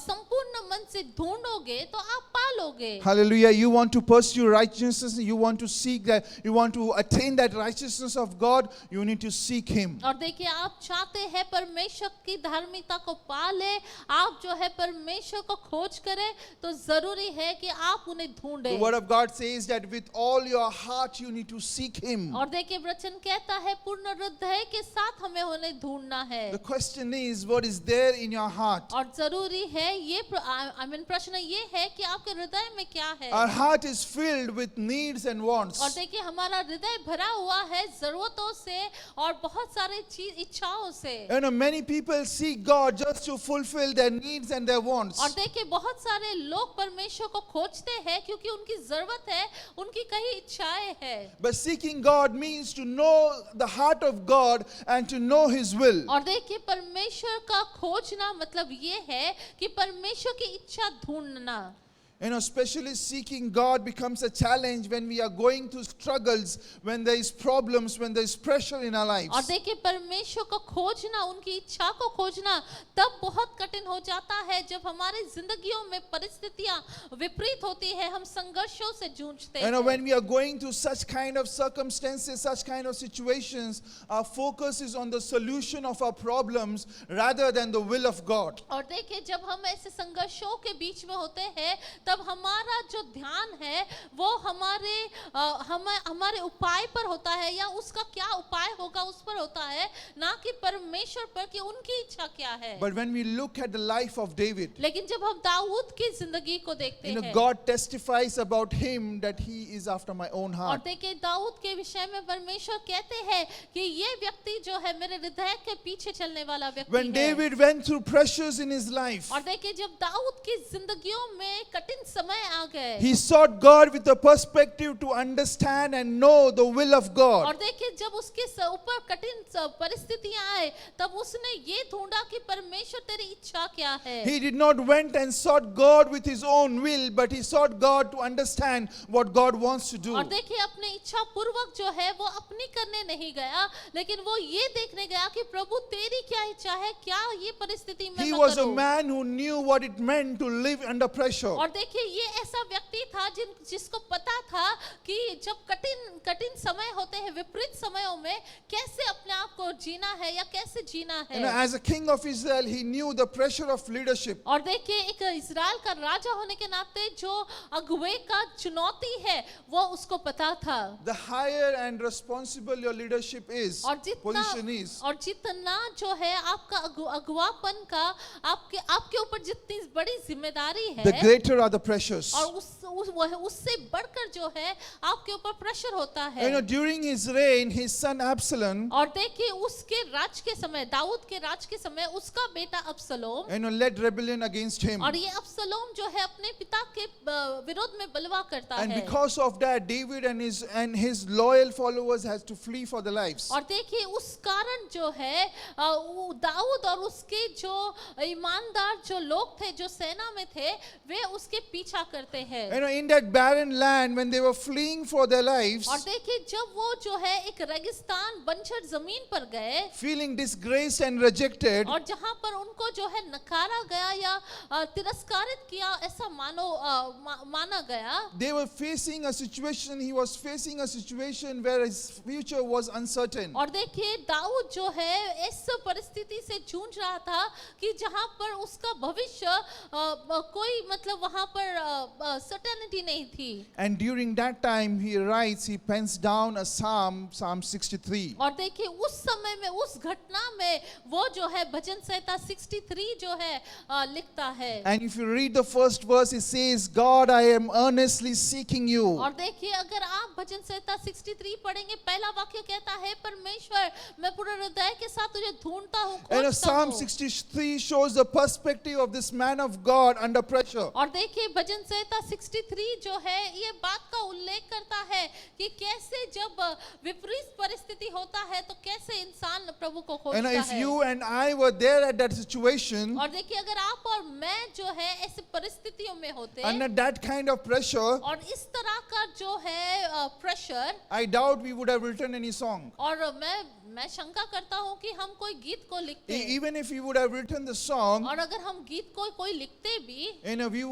[SPEAKER 2] संपूर्ण मन से ढूंढोगे तो आप पालोगे।
[SPEAKER 1] Hallelujah. You want to pursue righteousness, you want to seek that, you want to attain that righteousness of God, you need to seek Him.
[SPEAKER 2] और देखिए आप चाहते हैं परमेश्वर की धार्मिकता को पाले, आप जो है परमेश्वर को खोज करें, तो जरूरी है कि आप उन्हें
[SPEAKER 1] The
[SPEAKER 2] ढूंढें।
[SPEAKER 1] word of God says that with all your heart you need to seek Him.
[SPEAKER 2] और देखिए वचन कहता है पूर्ण हृदय के साथ हमें उन्हें ढूंढना है।
[SPEAKER 1] The question is, what is there in your heart?
[SPEAKER 2] और जरूरी है ये प्रश्न ये है कि आपके हृदय में क्या है।
[SPEAKER 1] Our heart is filled with needs and wants.
[SPEAKER 2] और देखिए हमारा हृदय भरा हुआ है जरूरतों से और बहुत सारे चीज इच्छाओं से।
[SPEAKER 1] You know, many people seek God just to fulfill their needs and their wants.
[SPEAKER 2] और देखिए बहुत सारे लोग परमेश्वर को खोजते हैं क्योंकि उनकी जरूरत है, उनकी कई इच्छाएं हैं।
[SPEAKER 1] But seeking God means to know the heart of God and to know His will.
[SPEAKER 2] और देखिए परमेश्वर का खोजना मतलब ये है कि परमेश्वर की इच्छा ढूंढना।
[SPEAKER 1] You know, especially seeking God becomes a challenge when we are going through struggles, when there is problems, when there is pressure in our
[SPEAKER 2] और
[SPEAKER 1] lives.
[SPEAKER 2] देखिए परमेश्वर को खोजना, उनकी इच्छा को खोजना तब बहुत कठिन हो जाता है जब हमारी जिंदगियों में परिस्थितियां विपरीत होती है, हम संघर्षों से जूझते
[SPEAKER 1] You know,
[SPEAKER 2] हैं।
[SPEAKER 1] when we are going through such kind of circumstances, such kind of situations, our focus is on the solution of our problems rather than the will of God.
[SPEAKER 2] और देखिए जब हम ऐसे संघर्षों के बीच में होते हैं तब हमारा जो ध्यान है वो हमारे उपाय पर होता है, या उसका क्या उपाय होगा उस पर होता है, ना कि परमेश्वर पर कि उनकी इच्छा क्या है।
[SPEAKER 1] But when we look at the life of David,
[SPEAKER 2] लेकिन जब हम दाऊद की जिंदगी को देखते
[SPEAKER 1] you know,
[SPEAKER 2] हैं,
[SPEAKER 1] God testifies about him that he is after my own
[SPEAKER 2] और
[SPEAKER 1] heart.
[SPEAKER 2] देखिए दाऊद के विषय में परमेश्वर कहते हैं कि ये व्यक्ति जो है मेरे हृदय के पीछे चलने वाला व्यक्ति
[SPEAKER 1] When
[SPEAKER 2] है।
[SPEAKER 1] David went through pressures in his life,
[SPEAKER 2] और देखिए जब दाऊद की जिंदगियों में कठिन समय आ गए,
[SPEAKER 1] he sought God with a perspective to understand and know the will of
[SPEAKER 2] और
[SPEAKER 1] God.
[SPEAKER 2] देखिए जब उसके ऊपर कठिन परिस्थितियां आए तब उसने ये ढूंढा कि परमेश्वर तेरी इच्छा क्या है।
[SPEAKER 1] He did not went and sought God with his own will, but he sought God to understand what God wants to do.
[SPEAKER 2] और देखिए अपने इच्छा पूर्वक जो है वो अपनी करने नहीं गया, लेकिन वो ये देखने गया कि प्रभु तेरी क्या इच्छा है, क्या ये परिस्थिति में
[SPEAKER 1] He
[SPEAKER 2] मैं
[SPEAKER 1] was a
[SPEAKER 2] करूं।
[SPEAKER 1] man who knew what it meant to live under pressure.
[SPEAKER 2] और देखिए ये ऐसा व्यक्ति था जिसको पता था कि जब कठिन समय होते हैं, विपरीत समयों में कैसे अपने आप को जीना है या कैसे जीना
[SPEAKER 1] You know,
[SPEAKER 2] है।
[SPEAKER 1] as a king of Israel, he knew the pressure of leadership.
[SPEAKER 2] और देखिए एक इज़राइल का राजा होने के नाते जो अगुवे का चुनौती है वो उसको पता था।
[SPEAKER 1] The higher and responsible your leadership is,
[SPEAKER 2] और
[SPEAKER 1] position is,
[SPEAKER 2] जितना जो है आपका अगुवापन का आपके ऊपर जितनी बड़ी जिम्मेदारी है,
[SPEAKER 1] the greater are the pressures.
[SPEAKER 2] और उससे बढ़कर जो है आपके ऊपर प्रेशर होता है।
[SPEAKER 1] You know, during his reign, his son Absalom,
[SPEAKER 2] और देखिए उसके राज के समय, दाऊद के राज के समय उसका बेटा अब्सलोम,
[SPEAKER 1] you know, led rebellion against him.
[SPEAKER 2] और ये अब्सलोम जो है अपने पिता के विरोध में बलवा करता
[SPEAKER 1] And
[SPEAKER 2] है।
[SPEAKER 1] because of that, David and his loyal followers has to flee for their lives.
[SPEAKER 2] और देखिए उस कारण जो है दाऊद और उसके जो ईमानदार जो लोग थे जो सेना में थे वे उसके पीछा करते हैं।
[SPEAKER 1] You know, in that barren land, when they were fleeing for their lives,
[SPEAKER 2] और देखिए जब वो जो है एक रेगिस्तान बंजर जमीन पर गए,
[SPEAKER 1] feeling disgraced and rejected,
[SPEAKER 2] और जहां पर उनको जो है नकारा गया या तिरस्कारित किया ऐसा माना गया,
[SPEAKER 1] they were facing a situation, he was facing a situation where his future was uncertain.
[SPEAKER 2] और देखिए दाऊद जो है इस परिस्थिति से जूझ रहा था कि जहां पर उसका भविष्य कोई मतलब वहां पर सर्टेनिटी नहीं थी।
[SPEAKER 1] And during that time, he writes, he pens down a psalm, Psalm 63.
[SPEAKER 2] और देखिए उस समय में उस घटना में वो जो है भजन संहिता 63 जो है लिखता है।
[SPEAKER 1] And if you read the first verse, it says, God, I am earnestly seeking you.
[SPEAKER 2] और देखिए अगर आप भजन संहिता 63 पढ़ेंगे, पहला वाक्य कहता है परमेश्वर मैं पूरे हृदय के साथ तुझे ढूंढता हूँ,
[SPEAKER 1] And
[SPEAKER 2] खोजता
[SPEAKER 1] Psalm
[SPEAKER 2] हूँ।
[SPEAKER 1] 63 shows the perspective of this man of God under pressure.
[SPEAKER 2] और देखिए भजन संहिता 63 जो है ये बात का उल्लेख करता है कि कैसे जब विपरीत परिस्थिति होता है तो कैसे इंसान प्रभु को
[SPEAKER 1] And
[SPEAKER 2] खोजता
[SPEAKER 1] if
[SPEAKER 2] है।
[SPEAKER 1] you and I were there at that situation,
[SPEAKER 2] और देखिए अगर आप और मैं जो है ऐसे परिस्थितियों में होते
[SPEAKER 1] under that kind of pressure,
[SPEAKER 2] और इस तरह का जो है pressure,
[SPEAKER 1] I doubt we would have written any song.
[SPEAKER 2] और मैं शंका करता हूँ कि हम कोई गीत को लिखते,
[SPEAKER 1] Even if we would have written the song,
[SPEAKER 2] और अगर हम गीत को कोई लिखते भी,
[SPEAKER 1] you know, we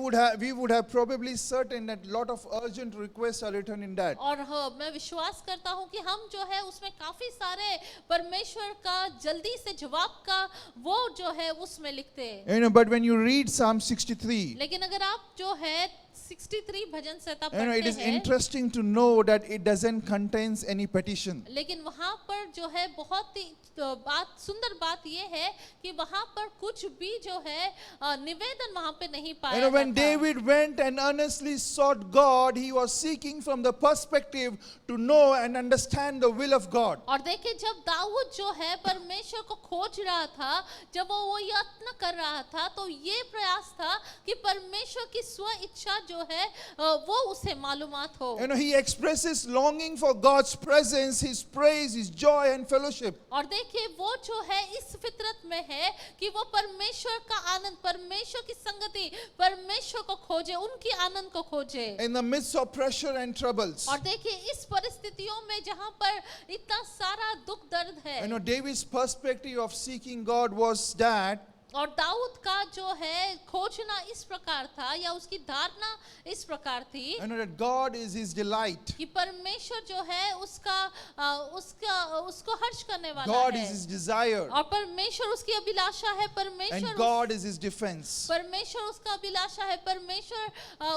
[SPEAKER 1] would have probably certain that lot of urgent requests are written in that.
[SPEAKER 2] और मैं विश्वास करता हूँ कि हम जो है उसमें काफी सारे परमेश्वर का जल्दी से जवाब का वो जो है उसमें लिखते हैं।
[SPEAKER 1] You know, but when you read Psalm 63,
[SPEAKER 2] लेकिन अगर आप जो है 63 भजन संहिता
[SPEAKER 1] you know, it
[SPEAKER 2] पढ़ते
[SPEAKER 1] is
[SPEAKER 2] हैं,
[SPEAKER 1] interesting to know that it doesn't contains any petition.
[SPEAKER 2] लेकिन वहाँ पर जो है बहुत ही सुंदर बात ये है कि वहाँ पर कुछ भी जो है निवेदन वहाँ पे नहीं
[SPEAKER 1] You
[SPEAKER 2] पाया
[SPEAKER 1] know, when
[SPEAKER 2] जाता।
[SPEAKER 1] David went and earnestly sought God, he was seeking from the perspective to know and understand the will of God.
[SPEAKER 2] और देखिए जब दाऊद जो है परमेश्वर को खोज रहा था, जब वो यत्न कर रहा था तो ये प्रयास था कि परमेश्वर की स्व इच्छा जो है वो उसे मालूमात हो।
[SPEAKER 1] You know, he expresses longing for God's presence, his praise, his joy and fellowship.
[SPEAKER 2] और देखिए वो जो है इस फितरत में है कि वो परमेश्वर का आनंद, परमेश्वर की संगति, परमेश्वर को खोजे, उनकी आनंद को खोजे।
[SPEAKER 1] In the midst of pressure and troubles.
[SPEAKER 2] और देखिए इस परिस्थितियों में जहां पर इतना सारा दुख दर्द है,
[SPEAKER 1] You know, David's perspective of seeking God was that
[SPEAKER 2] और दाऊद का जो है खोजना इस प्रकार था या उसकी धारणा इस प्रकार थी
[SPEAKER 1] you know, that God is his delight.
[SPEAKER 2] कि परमेश्वर जो है उसको हर्ष करने वाला
[SPEAKER 1] God
[SPEAKER 2] है,
[SPEAKER 1] is his desire.
[SPEAKER 2] और परमेश्वर उसकी अभिलाषा है,
[SPEAKER 1] And God is his defense.
[SPEAKER 2] परमेश्वर उसका अभिलाषा है, परमेश्वर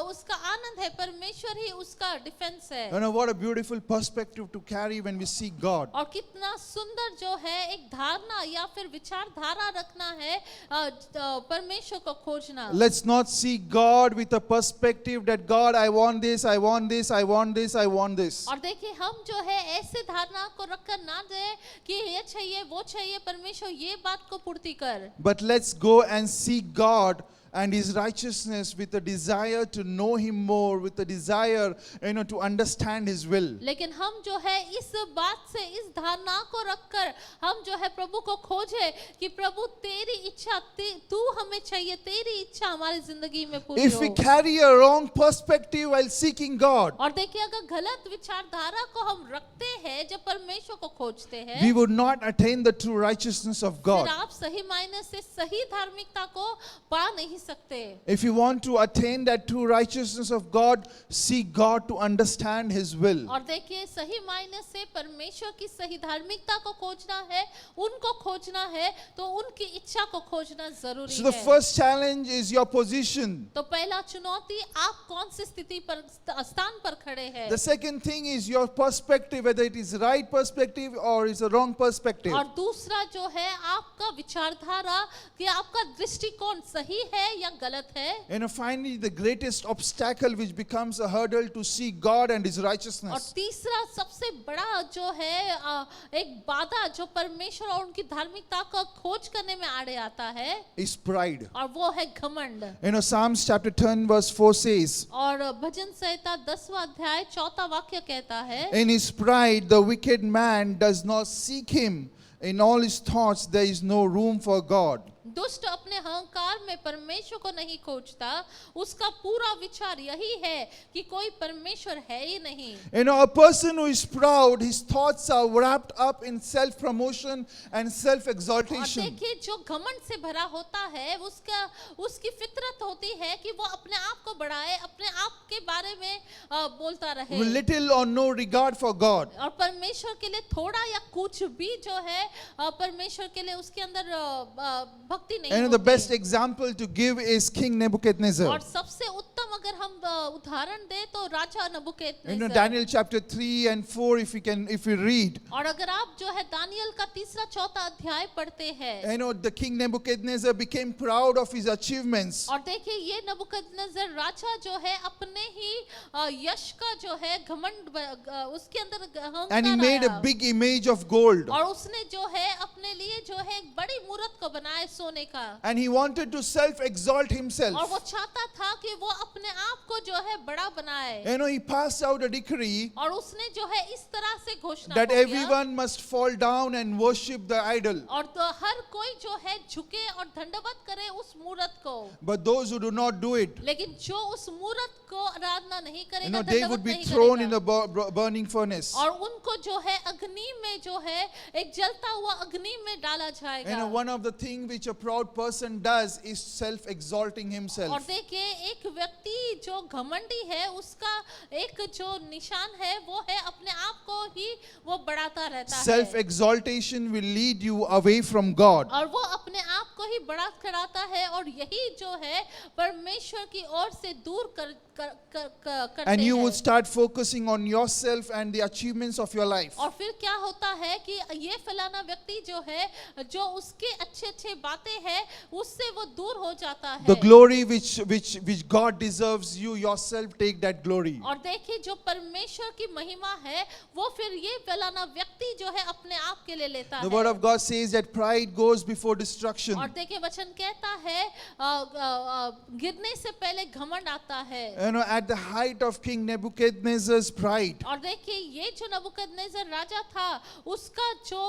[SPEAKER 2] उसका आनंद है, परमेश्वर ही उसका डिफेंस है।
[SPEAKER 1] You know, what a beautiful perspective to carry when we seek God.
[SPEAKER 2] और कितना सुंदर जो है एक धारणा या फिर विचारधारा रखना है परमेश्वर को खोजना।
[SPEAKER 1] Let's not seek God with a perspective that God, I want this, I want this, I want this, I want this.
[SPEAKER 2] और देखिए हम जो है ऐसे धारणा को रखकर ना दे कि ये चाहिए वो चाहिए, परमेश्वर ये बात को पूर्ति कर।
[SPEAKER 1] But let's go and seek God and his righteousness with a desire to know him more, with a desire, you know, to understand his will.
[SPEAKER 2] लेकिन हम जो है इस बात से, इस धारणा को रखकर हम जो है प्रभु को खोजे कि प्रभु तेरी इच्छा, तू हमें चाहिए, तेरी इच्छा हमारी जिंदगी में पूरी
[SPEAKER 1] If we
[SPEAKER 2] हो।
[SPEAKER 1] carry a wrong perspective while seeking God,
[SPEAKER 2] और देखिए अगर गलत विचारधारा को हम रखते हैं जब परमेश्वर को खोजते हैं,
[SPEAKER 1] we would not attain the true righteousness of
[SPEAKER 2] फिर
[SPEAKER 1] God.
[SPEAKER 2] आप सही मायने से सही धार्मिकता को पा नहीं सकते।
[SPEAKER 1] If you want to attain that true righteousness of God, seek God to understand His will.
[SPEAKER 2] और देखिए सही मायने से परमेश्वर की सही धार्मिकता को खोजना है, उनको खोजना है, तो उनकी इच्छा को खोजना जरूरी
[SPEAKER 1] So the
[SPEAKER 2] है।
[SPEAKER 1] first challenge is your position.
[SPEAKER 2] तो पहला चुनौती आप कौन सी स्थिति पर स्थान पर खड़े हैं।
[SPEAKER 1] The second thing is your perspective, whether it is right perspective or is a wrong perspective.
[SPEAKER 2] और दूसरा जो है आपका विचारधारा कि आपका दृष्टिकोण सही है या गलत है।
[SPEAKER 1] And finally, the greatest obstacle which becomes a hurdle to see God and His
[SPEAKER 2] और
[SPEAKER 1] righteousness
[SPEAKER 2] तीसरा सबसे बड़ा जो है एक बाधा जो परमेश्वर और उनकी धार्मिकता को खोज करने में आड़े आता है,
[SPEAKER 1] is pride.
[SPEAKER 2] और वो है घमंड।
[SPEAKER 1] Psalms chapter 10 verse 4 says,
[SPEAKER 2] और भजन संहिता 10वां अध्याय 4था वाक्य कहता है,
[SPEAKER 1] in his pride the wicked man does not seek Him. In all his thoughts there is no room for God.
[SPEAKER 2] दुष्ट अपने अहंकार में परमेश्वर को नहीं खोजता, उसका पूरा विचार यही है कि कोई परमेश्वर है ही नहीं।
[SPEAKER 1] A person who is proud, his thoughts are wrapped up in self-promotion and
[SPEAKER 2] और
[SPEAKER 1] self-exaltation.
[SPEAKER 2] देखिए जो घमंड से भरा होता है उसकी फितरत होती है कि वो अपने आप को बढ़ाए, अपने आप के बारे में बोलता रहे,
[SPEAKER 1] With little or no regard for God.
[SPEAKER 2] और परमेश्वर के लिए थोड़ा या कुछ भी जो है परमेश्वर के लिए उसके अंदर भक्ति नहीं
[SPEAKER 1] And the
[SPEAKER 2] होती।
[SPEAKER 1] best example to give is King Nebuchadnezzar.
[SPEAKER 2] और सबसे उत्तम अगर हम उदाहरण दे तो राजा नबूकदनेस्सर।
[SPEAKER 1] Daniel chapter 3 and 4, if we read,
[SPEAKER 2] और अगर आप जो है दानियल का 3 4 अध्याय पढ़ते हैं,
[SPEAKER 1] the King Nebuchadnezzar became proud of his achievements.
[SPEAKER 2] और देखिए ये नबूकदनेस्सर राजा जो है अपने ही यश का जो है घमंड उसके अंदर
[SPEAKER 1] And he
[SPEAKER 2] अहंकार
[SPEAKER 1] made a
[SPEAKER 2] आया।
[SPEAKER 1] big image of gold.
[SPEAKER 2] और उसने जो है अपने लिए जो है एक बड़ी मूर्त को बनाया सोने का,
[SPEAKER 1] And he wanted to self-exalt
[SPEAKER 2] और वो
[SPEAKER 1] himself.
[SPEAKER 2] चाहता था कि वो अपने आप को जो है बड़ा बनाए।
[SPEAKER 1] He passed out a decree
[SPEAKER 2] और उसने जो है इस तरह से घोषणा
[SPEAKER 1] that
[SPEAKER 2] हो गया,
[SPEAKER 1] everyone must fall down and worship the idol.
[SPEAKER 2] और तो हर कोई जो है झुके और दंडवत करे उस मूर्त को,
[SPEAKER 1] But those who do not do it,
[SPEAKER 2] लेकिन जो उस मूर्त को आराधना नहीं करेगा,
[SPEAKER 1] they
[SPEAKER 2] दंडवत
[SPEAKER 1] would be
[SPEAKER 2] नहीं
[SPEAKER 1] thrown in
[SPEAKER 2] करेगा,
[SPEAKER 1] the burning furnace.
[SPEAKER 2] और उनको जो है अग्नि में जो है एक जलता हुआ अग्नि में डाला जाएगा।
[SPEAKER 1] One of the things which a proud person does is self-exalting
[SPEAKER 2] और
[SPEAKER 1] himself.
[SPEAKER 2] देखिए एक व्यक्ति जो घमंडी है उसका एक जो निशान है वो है अपने आप को ही वो बढ़ाता रहता है,
[SPEAKER 1] Self-exaltation will lead you away from God.
[SPEAKER 2] और वो अपने आप को ही बड़ा कराता है, और यही जो है परमेश्वर की ओर से दूर करते
[SPEAKER 1] And you
[SPEAKER 2] हैं।
[SPEAKER 1] would start focusing on yourself and the achievements of your life.
[SPEAKER 2] और फिर क्या होता है कि ये फलाना व्यक्ति जो है जो उसके अच्छे अच्छे बातें हैं उससे वो दूर हो जाता है।
[SPEAKER 1] The glory which God deserves, you yourself take that glory.
[SPEAKER 2] और देखिए जो परमेश्वर की महिमा है वो फिर ये फलाना व्यक्ति जो है अपने आप के लिए लेता
[SPEAKER 1] The
[SPEAKER 2] है।
[SPEAKER 1] word of God says that pride goes before destruction.
[SPEAKER 2] और देखिए वचन कहता है गिरने से पहले घमंड आता है।
[SPEAKER 1] At the height of King Nebuchadnezzar's pride,
[SPEAKER 2] और देखिए ये जो नबूकदनेस्सर राजा था उसका जो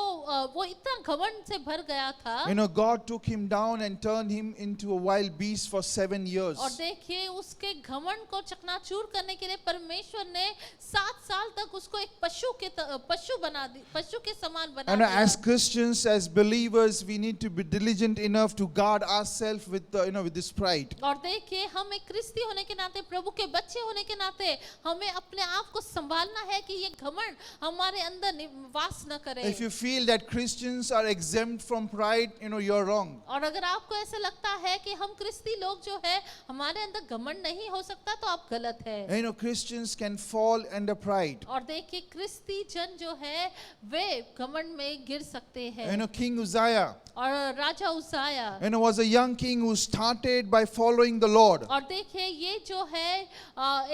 [SPEAKER 2] वो इतना घमंड से भर गया था,
[SPEAKER 1] God took him down and turned him into a wild beast for 7 years.
[SPEAKER 2] और देखिए उसके घमंड को चकनाचूर करने के लिए परमेश्वर ने 7 साल तक उसको एक पशु के समान बना
[SPEAKER 1] And as
[SPEAKER 2] दिया।
[SPEAKER 1] Christians, as believers, we need to be diligent enough to guard ourselves with with this pride.
[SPEAKER 2] और देखिए हम एक क्रिस्ती होने के नाते, प्रभु के बच्चे होने के नाते हमें अपने आप को संभालना है कि ये घमंड हमारे अंदर निवास न करे।
[SPEAKER 1] If you feel that Christians are exempt from pride, you're wrong.
[SPEAKER 2] और अगर आपको ऐसा लगता है कि हम क्रिस्ती लोग जो है हमारे अंदर घमंड नहीं हो सकता तो आप गलत है।
[SPEAKER 1] Christians can fall under pride.
[SPEAKER 2] और देखिए क्रिस्ती जन जो है वे घमंड में गिर सकते हैं।
[SPEAKER 1] King Uzziah,
[SPEAKER 2] और राजा Uzziah
[SPEAKER 1] was a young king who started by following the Lord.
[SPEAKER 2] और देखिए ये जो है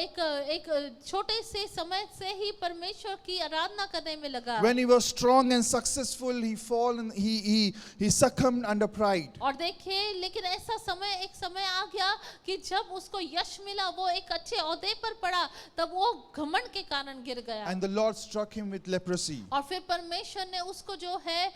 [SPEAKER 2] एक छोटे से समय से ही परमेश्वर की आराधना करने में लगा।
[SPEAKER 1] When he was strong and successful, he succumbed under pride.
[SPEAKER 2] और देखिए लेकिन ऐसा एक समय आ गया कि जब उसको यश मिला, वो एक अच्छे ओहदे पर पड़ा, तब वो घमंड के कारण गिर गया।
[SPEAKER 1] And the Lord struck him with leprosy.
[SPEAKER 2] और फिर परमेश्वर ने उसको जो है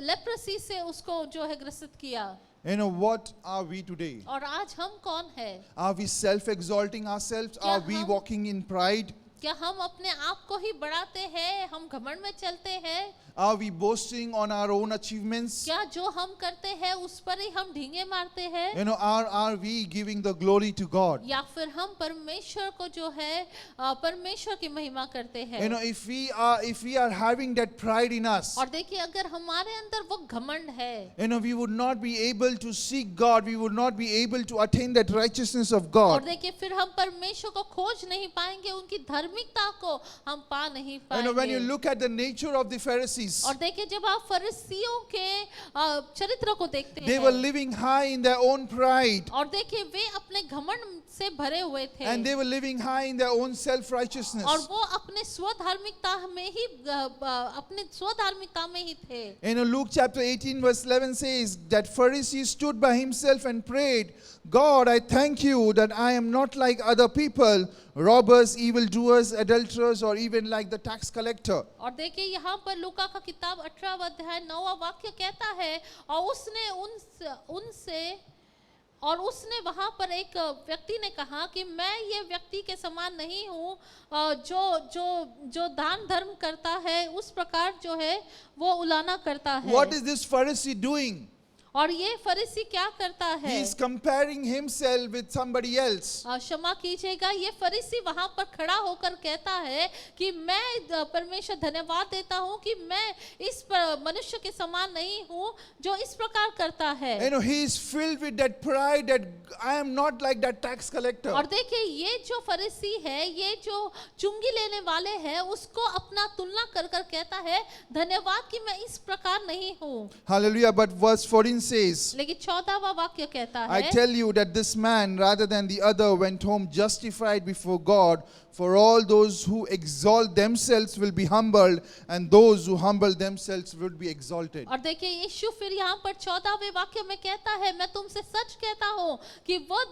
[SPEAKER 2] लेप्रेसी से उसको जो है ग्रसित किया।
[SPEAKER 1] What are we today?
[SPEAKER 2] और आज हम कौन है?
[SPEAKER 1] Are we self-exalting ourselves? Are we walking in pride?
[SPEAKER 2] क्या हम अपने आप को ही बढ़ाते हैं, हम घमंड में चलते हैं?
[SPEAKER 1] Are we boasting on our own achievements?
[SPEAKER 2] क्या जो हम करते हैं उस पर ही हम ढींगे मारते हैं?
[SPEAKER 1] You know, are we giving the glory to God?
[SPEAKER 2] या फिर हम परमेश्वर को जो है परमेश्वर की महिमा करते हैं?
[SPEAKER 1] You know, if we are having that pride in us,
[SPEAKER 2] और देखिए अगर हमारे अंदर वो घमंड है,
[SPEAKER 1] you know, we would not be able to seek God. We would not be able to attain that righteousness of
[SPEAKER 2] और
[SPEAKER 1] God.
[SPEAKER 2] देखिए फिर हम परमेश्वर को खोज नहीं पाएंगे, उनकी धार्मिकता को हम पा नहीं
[SPEAKER 1] You know, when you
[SPEAKER 2] पाएंगे।
[SPEAKER 1] look at the nature of the Pharisees,
[SPEAKER 2] और देखिए जब आप फरीसियों के चरित्र को देखते
[SPEAKER 1] they were
[SPEAKER 2] हैं
[SPEAKER 1] living high in their own pride,
[SPEAKER 2] और देखिए वे अपने घमंड से भरे हुए थे
[SPEAKER 1] and they were living high in their own
[SPEAKER 2] और
[SPEAKER 1] self-righteousness.
[SPEAKER 2] वो अपने स्वधार्मिकता में ही अपने स्वधार्मिकता में ही थे।
[SPEAKER 1] You know, Luke chapter 18 verse 11 says that Pharisee stood by himself and prayed, God, I thank you that I am not like other people, robbers, evildoers, adulterers, or even like the tax collector.
[SPEAKER 2] और देखिए यहाँ पर लूका का किताब 18वां अध्याय 9वां वाक्य कहता है और उसने वहां पर एक व्यक्ति ने कहा कि मैं ये व्यक्ति के समान नहीं हूँ जो दान धर्म करता है उस प्रकार जो है वो उलाना करता है।
[SPEAKER 1] What is this Pharisee doing?
[SPEAKER 2] और ये फरीसी क्या करता है?
[SPEAKER 1] He is comparing himself with somebody else.
[SPEAKER 2] क्षमा कीजिएगा, ये फरीसी वहां पर खड़ा होकर कहता है कि मैं परमेश्वर धन्यवाद देता हूँ कि मैं इस मनुष्य के समान नहीं हूँ जो इस प्रकार करता है।
[SPEAKER 1] You know, he is filled with that pride that I am not like that tax collector.
[SPEAKER 2] और देखिए ये जो फरीसी है, ये जो चुंगी लेने वाले हैं, उसको अपना तुलना कर कर कहता है धन्यवाद कि मैं इस प्रकार नहीं हूँ।
[SPEAKER 1] Hallelujah. But verse 14 says,
[SPEAKER 2] लेकिन 14वां वाक्य कहता
[SPEAKER 1] I
[SPEAKER 2] है,
[SPEAKER 1] tell you that this man, rather than the other, went home justified before God. For all those who exalt themselves will be humbled, and those who humble themselves will be exalted.
[SPEAKER 2] और देखिए यीशु फिर यहाँ पर 14वें वाक्य में कहता है, मैं तुमसे सच कहता हूँ कि वह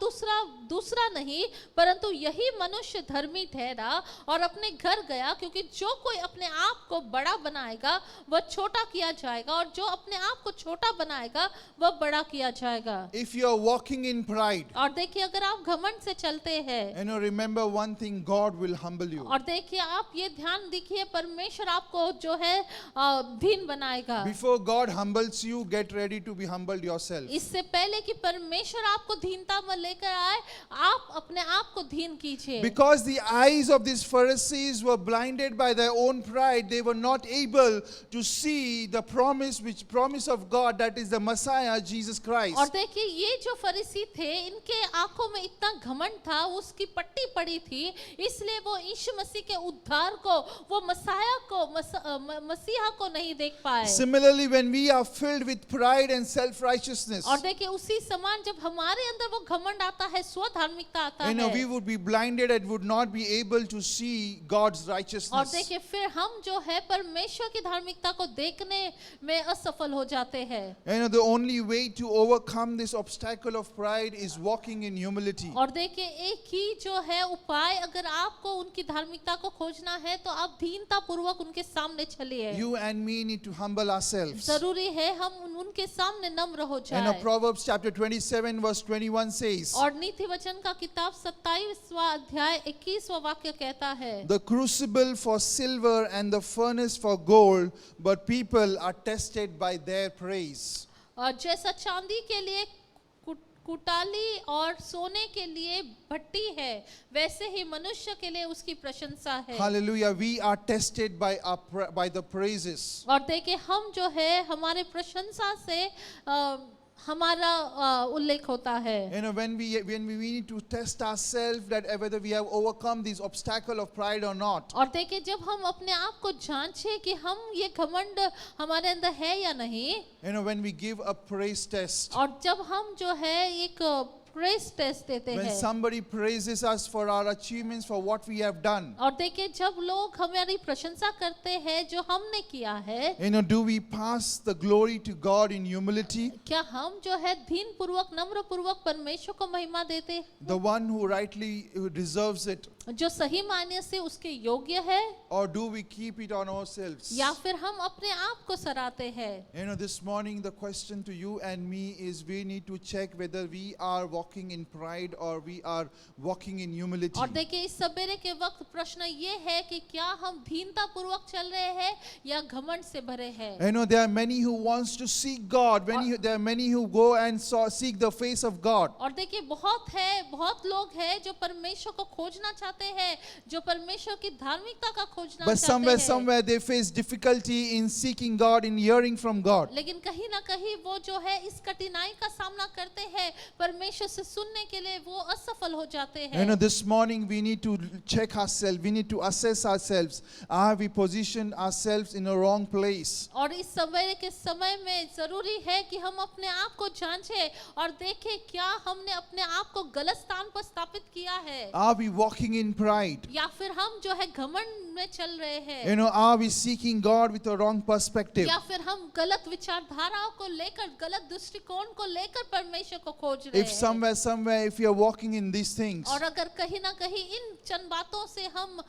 [SPEAKER 2] दूसरा नहीं परंतु यही मनुष्य धर्मी ठहरा और अपने घर गया, क्योंकि जो कोई अपने आप को बड़ा बनाएगा वह छोटा किया जाएगा और जो अपने आप को छोटा बनाएगा वह बड़ा किया जाएगा।
[SPEAKER 1] If you are walking in pride,
[SPEAKER 2] और देखिए अगर आप घमंड से चलते हैं,
[SPEAKER 1] remember one thing, God will humble you.
[SPEAKER 2] और देखिए आप ये ध्यान रखिए परमेश्वर आपको जो है दीन बनाएगा।
[SPEAKER 1] Before God humbles you, get ready to be humbled yourself.
[SPEAKER 2] इससे पहले कि परमेश्वर आपको दीनता में लेकर आए, आप अपने आप को दीन कीजिए।
[SPEAKER 1] Because the eyes of these Pharisees were blinded by their own pride, they were not able to see the promise of God, that is the Messiah, Jesus Christ.
[SPEAKER 2] और देखिए ये जो फरीसी थे, इनके आंखों में इतना घमंड था, उसकी पट्टी पड़ी थी, इसलिए वो यीशु मसीह के उद्धार को, वो मसीहा को नहीं देख पाए।
[SPEAKER 1] Similarly, when we are filled with pride and self-righteousness,
[SPEAKER 2] और देखिए उसी समान जब हमारे अंदर वो घमंड आता है, स्वधार्मिकता आता है,
[SPEAKER 1] we would be blinded and would not be able to see God's
[SPEAKER 2] और
[SPEAKER 1] righteousness.
[SPEAKER 2] देखिए फिर हम जो है परमेश्वर की धार्मिकता को देखने में असफल हो जाते हैं।
[SPEAKER 1] The only way to overcome this obstacle of pride is walking in humility.
[SPEAKER 2] और देखिए एक ही जो है उपाय, अगर आपको उनकी धार्मिकता को खोजना है तो आप दीनता पूर्वक उनके सामने चलिए।
[SPEAKER 1] You and me need to humble ourselves.
[SPEAKER 2] जरूरी है हम उनके सामने नम्र हो जाए।
[SPEAKER 1] Proverbs chapter 27 verse 21 says,
[SPEAKER 2] और नीति वचन का किताब 27वां अध्याय 21वां वाक्य कहता है,
[SPEAKER 1] the crucible for silver and the furnace for gold, but people are tested by their praise.
[SPEAKER 2] और जैसा चांदी के लिए कुटाली और सोने के लिए भट्टी है, वैसे ही मनुष्य के लिए उसकी प्रशंसा है।
[SPEAKER 1] Hallelujah. We are tested by the praises.
[SPEAKER 2] और देखिए हम जो है हमारे प्रशंसा से हमारा उल्लेख होता है।
[SPEAKER 1] When we need to test ourselves that whether we have overcome this obstacle of pride or not.
[SPEAKER 2] और देखिए जब हम अपने आप को जांचें कि हम ये घमंड हमारे अंदर है या नहीं,
[SPEAKER 1] when we give a praise test.
[SPEAKER 2] और जब हम जो है एक praise test देते हैं,
[SPEAKER 1] when somebody praises us for our achievements, for what we have done.
[SPEAKER 2] और देखिए जब लोग हमारी प्रशंसा करते हैं जो हमने किया है,
[SPEAKER 1] do we pass the glory to God in humility?
[SPEAKER 2] क्या हम जो है दीन पूर्वक नम्र पूर्वक परमेश्वर को महिमा देते हैं?
[SPEAKER 1] The one who rightly deserves it.
[SPEAKER 2] जो सही मायने से उसके योग्य है,
[SPEAKER 1] or do we keep it on ourselves?
[SPEAKER 2] या फिर हम अपने आप को सराहते हैं?
[SPEAKER 1] You know, this morning the question to you and me is we need to check whether we are walking in pride or we are walking in humility.
[SPEAKER 2] और देखिए इस सवेरे के वक्त प्रश्न ये है कि क्या हम दीनता पूर्वक चल रहे हैं या घमंड से भरे हैं?
[SPEAKER 1] You know, there are many who wants to seek God. There are many who go and seek the face of God.
[SPEAKER 2] और देखिए बहुत लोग हैं जो परमेश्वर को खोजना चाहते हैं, जो परमेश्वर की धार्मिकता का खोजना
[SPEAKER 1] But
[SPEAKER 2] चाहते हैं।
[SPEAKER 1] somewhere they face difficulty in seeking God, in hearing from God.
[SPEAKER 2] लेकिन कहीं ना कहीं वो जो है इस कठिनाई का सामना करते हैं, परमेश्वर से सुनने के लिए वो असफल हो जाते
[SPEAKER 1] You
[SPEAKER 2] हैं।
[SPEAKER 1] know, this morning we need to check ourselves. We need to assess ourselves. Are we positioned ourselves in a wrong place?
[SPEAKER 2] और इस सवेरे के समय में जरूरी है कि हम अपने आप को जांचें और देखें क्या हमने अपने आप को गलत स्थान पर स्थापित किया है,
[SPEAKER 1] Are we walking in pride?
[SPEAKER 2] या फिर हम जो है घमंड में चल रहे हैं,
[SPEAKER 1] You know, are we seeking God with a wrong perspective?
[SPEAKER 2] या फिर हम गलत विचारधाराओं को लेकर, गलत दृष्टिकोण को लेकर परमेश्वर को खोज रहे
[SPEAKER 1] If
[SPEAKER 2] हैं।
[SPEAKER 1] somewhere, if we are walking in these things,
[SPEAKER 2] और अगर कहीं ना कहीं इन चंद बातों से हम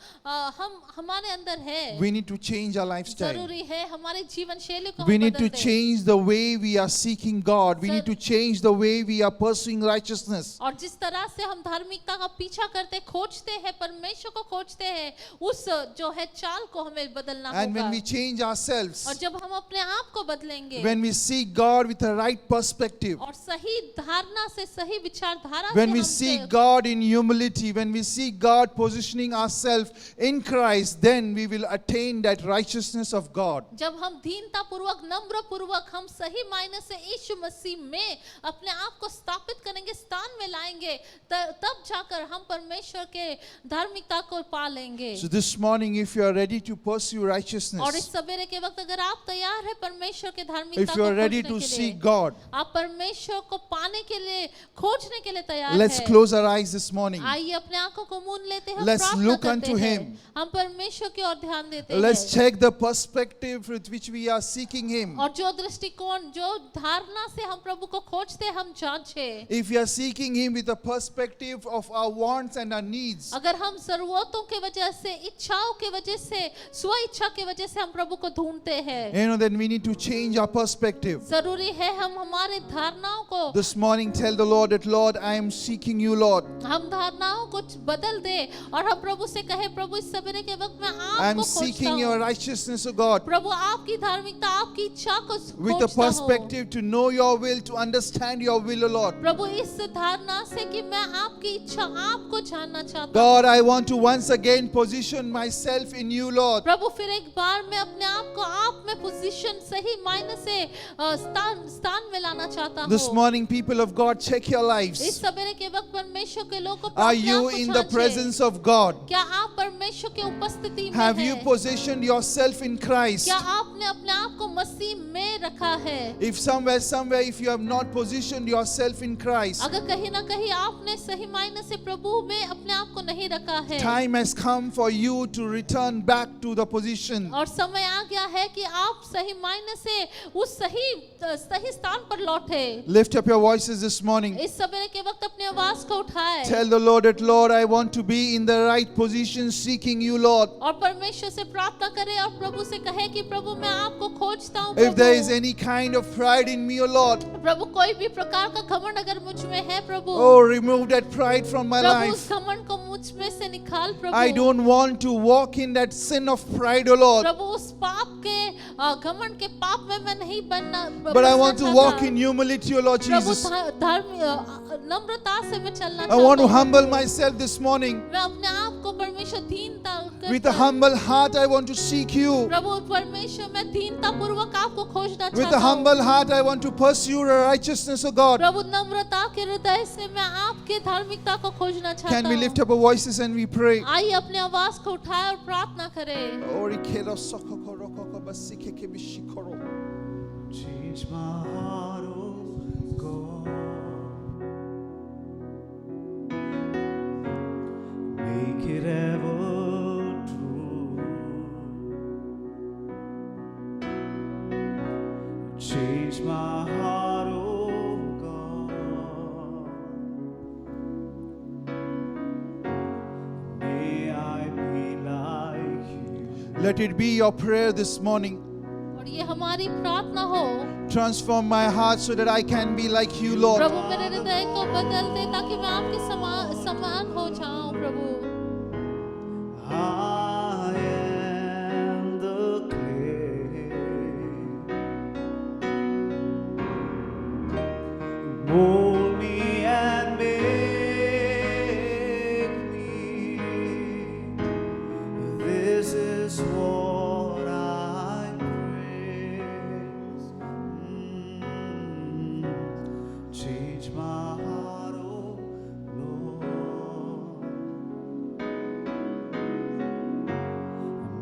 [SPEAKER 2] हमारे अंदर है,
[SPEAKER 1] we need to change our lifestyle.
[SPEAKER 2] जरूरी है हमारे जीवन शैली को
[SPEAKER 1] We
[SPEAKER 2] हम
[SPEAKER 1] need to
[SPEAKER 2] बदल दें।
[SPEAKER 1] change the way we are seeking God. We need to change the way we are pursuing righteousness.
[SPEAKER 2] और जिस तरह से हम धार्मिकता का पीछा करते, खोजते हैं, परमेश्वर को खोजते हैं, उस जो है चाल को हमें बदलना
[SPEAKER 1] And when
[SPEAKER 2] होगा।
[SPEAKER 1] we change ourselves,
[SPEAKER 2] और जब हम अपने आप को बदलेंगे,
[SPEAKER 1] when we seek God with a right perspective,
[SPEAKER 2] और सही धारणा से, सही विचारधारा
[SPEAKER 1] when
[SPEAKER 2] से
[SPEAKER 1] we
[SPEAKER 2] हम
[SPEAKER 1] seek God in humility, when we seek God positioning ourselves in Christ, then we will attain that righteousness of God.
[SPEAKER 2] जब हम दीनता पूर्वक, नम्र पूर्वक, हम सही मायने से यीशु मसीह में अपने आप को स्थापित करेंगे, स्थान में लाएंगे, तब जाकर हम परमेश्वर के धार्मिकता को पा लेंगे।
[SPEAKER 1] So this morning, if you are ready to pursue
[SPEAKER 2] और इस
[SPEAKER 1] righteousness,
[SPEAKER 2] सवेरे के वक्त अगर आप तैयार हैं परमेश्वर के धार्मिकता
[SPEAKER 1] if
[SPEAKER 2] को
[SPEAKER 1] you are ready
[SPEAKER 2] खोजने
[SPEAKER 1] to
[SPEAKER 2] के
[SPEAKER 1] seek
[SPEAKER 2] लिए,
[SPEAKER 1] God,
[SPEAKER 2] आप परमेश्वर को पाने के लिए, खोजने के लिए तैयार
[SPEAKER 1] let's
[SPEAKER 2] हैं।
[SPEAKER 1] close our eyes this morning.
[SPEAKER 2] आइए अपने आंखों को मूंद लेते हैं, हम
[SPEAKER 1] Let's
[SPEAKER 2] प्रार्थना
[SPEAKER 1] look
[SPEAKER 2] करते
[SPEAKER 1] unto
[SPEAKER 2] हैं,
[SPEAKER 1] Him.
[SPEAKER 2] हम परमेश्वर की ओर ध्यान देते
[SPEAKER 1] Let's
[SPEAKER 2] हैं।
[SPEAKER 1] check the perspective with which we are seeking Him.
[SPEAKER 2] और जो दृष्टिकोण, जो धारणा से हम प्रभु को खोजते हैं, हम जांचें।
[SPEAKER 1] If we are seeking Him with a perspective of our wants and our needs,
[SPEAKER 2] अगर हम जरूरतों के वजह से, इच्छाओं के वजह से, स्व इच्छा के वजह से हम प्रभु को ढूंढते हैं,
[SPEAKER 1] you know, then we need to change our perspective.
[SPEAKER 2] जरूरी है हम हमारे धारणाओं को,
[SPEAKER 1] This morning, tell the Lord that, Lord, I am seeking you, Lord.
[SPEAKER 2] हम धारणाओं को बदल दे और हम प्रभु से कहे, प्रभु इस सवेरे के वक्त में
[SPEAKER 1] I am
[SPEAKER 2] आपको
[SPEAKER 1] seeking
[SPEAKER 2] खोजता
[SPEAKER 1] your
[SPEAKER 2] हूँ।
[SPEAKER 1] righteousness, O God,
[SPEAKER 2] प्रभु आपकी धार्मिकता, आपकी इच्छा को
[SPEAKER 1] with a
[SPEAKER 2] खोजता हूँ।
[SPEAKER 1] perspective to know your will, to understand your will, O Lord.
[SPEAKER 2] प्रभु इस धारणा से कि मैं आपकी इच्छा, आपको जानना चाहता हूँ।
[SPEAKER 1] God, I want to once again position myself in you, Lord.
[SPEAKER 2] प्रभु फिर एक बार मैं अपने आप को आप में पोजीशन, सही मायने से स्थान में लाना चाहता
[SPEAKER 1] This
[SPEAKER 2] हूँ।
[SPEAKER 1] morning, people of God, check your
[SPEAKER 2] इस
[SPEAKER 1] lives.
[SPEAKER 2] सवेरे के वक्त परमेश्वर के लोगों को
[SPEAKER 1] Are
[SPEAKER 2] अपने
[SPEAKER 1] you
[SPEAKER 2] आप को
[SPEAKER 1] in the
[SPEAKER 2] जांचें।
[SPEAKER 1] presence of God?
[SPEAKER 2] क्या आप परमेश्वर के उपस्थिति में
[SPEAKER 1] Have you
[SPEAKER 2] हैं?
[SPEAKER 1] positioned yourself in Christ?
[SPEAKER 2] क्या आपने अपने आप को मसीह में रखा है?
[SPEAKER 1] If somewhere, if you have not positioned yourself in Christ,
[SPEAKER 2] अगर कहीं ना कहीं आपने सही मायने से प्रभु में अपने आप को नहीं रखा है,
[SPEAKER 1] time has come for you to return back to the position.
[SPEAKER 2] और समय आ गया है कि आप सही मायने से उस सही स्थान पर लौटे।
[SPEAKER 1] Lift up your voices this morning.
[SPEAKER 2] इस सवेरे के वक्त अपनी आवाज को उठाए
[SPEAKER 1] Tell the Lord that, Lord, I want to be in the right position, seeking you, Lord.
[SPEAKER 2] और परमेश्वर से प्रार्थना करे और प्रभु से कहे कि प्रभु मैं आपको खोजता हूँ।
[SPEAKER 1] If there is
[SPEAKER 2] Prabhu
[SPEAKER 1] any kind of pride in me, O Lord,
[SPEAKER 2] प्रभु कोई भी प्रकार का घमंड अगर मुझ में है प्रभु,
[SPEAKER 1] oh, remove that pride from my
[SPEAKER 2] Prabhu
[SPEAKER 1] life.
[SPEAKER 2] उस घमंड को मुझ में से निकाल प्रभु।
[SPEAKER 1] I don't want to walk in that sin of pride, O Lord,
[SPEAKER 2] प्रभु उस पाप के घमंड के पाप में मैं नहीं बनना,
[SPEAKER 1] but I
[SPEAKER 2] Basna
[SPEAKER 1] want to
[SPEAKER 2] चाहता।
[SPEAKER 1] walk in humility, O Lord
[SPEAKER 2] Prabhu
[SPEAKER 1] Jesus.
[SPEAKER 2] नम्रता से मैं चलना
[SPEAKER 1] I want
[SPEAKER 2] चाहता
[SPEAKER 1] to
[SPEAKER 2] हूँ।
[SPEAKER 1] humble myself this morning.
[SPEAKER 2] मैं अपने आप को परमेश्वर दीनता
[SPEAKER 1] With a humble heart, I want to seek you.
[SPEAKER 2] प्रभु परमेश्वर मैं दीनता पूर्वक आपको खोजना
[SPEAKER 1] With
[SPEAKER 2] चाहता
[SPEAKER 1] a
[SPEAKER 2] हूँ।
[SPEAKER 1] humble heart, I want to pursue your righteousness, O God.
[SPEAKER 2] प्रभु नम्रता के हृदय से मैं आपके धार्मिकता को खोजना चाहता
[SPEAKER 1] Can we lift
[SPEAKER 2] हूँ।
[SPEAKER 1] up our voices and we pray?
[SPEAKER 2] आइए अपने आवाज को उठाए और प्रार्थना करें।
[SPEAKER 3] Change my heart, oh God. Make it ever true. Change my heart, oh God. Make
[SPEAKER 1] Let it be your prayer this morning.
[SPEAKER 2] और ये हमारी प्रार्थना हो,
[SPEAKER 1] Transform my heart so that I can be like you, Lord.
[SPEAKER 2] प्रभु मेरे हृदय को बदल दे ताकि मैं आपके समान हो जाऊं प्रभु।
[SPEAKER 3] I am the clay. Mold me and make me. This is what I praise. Change my heart, oh Lord.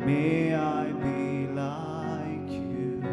[SPEAKER 3] May I be like you.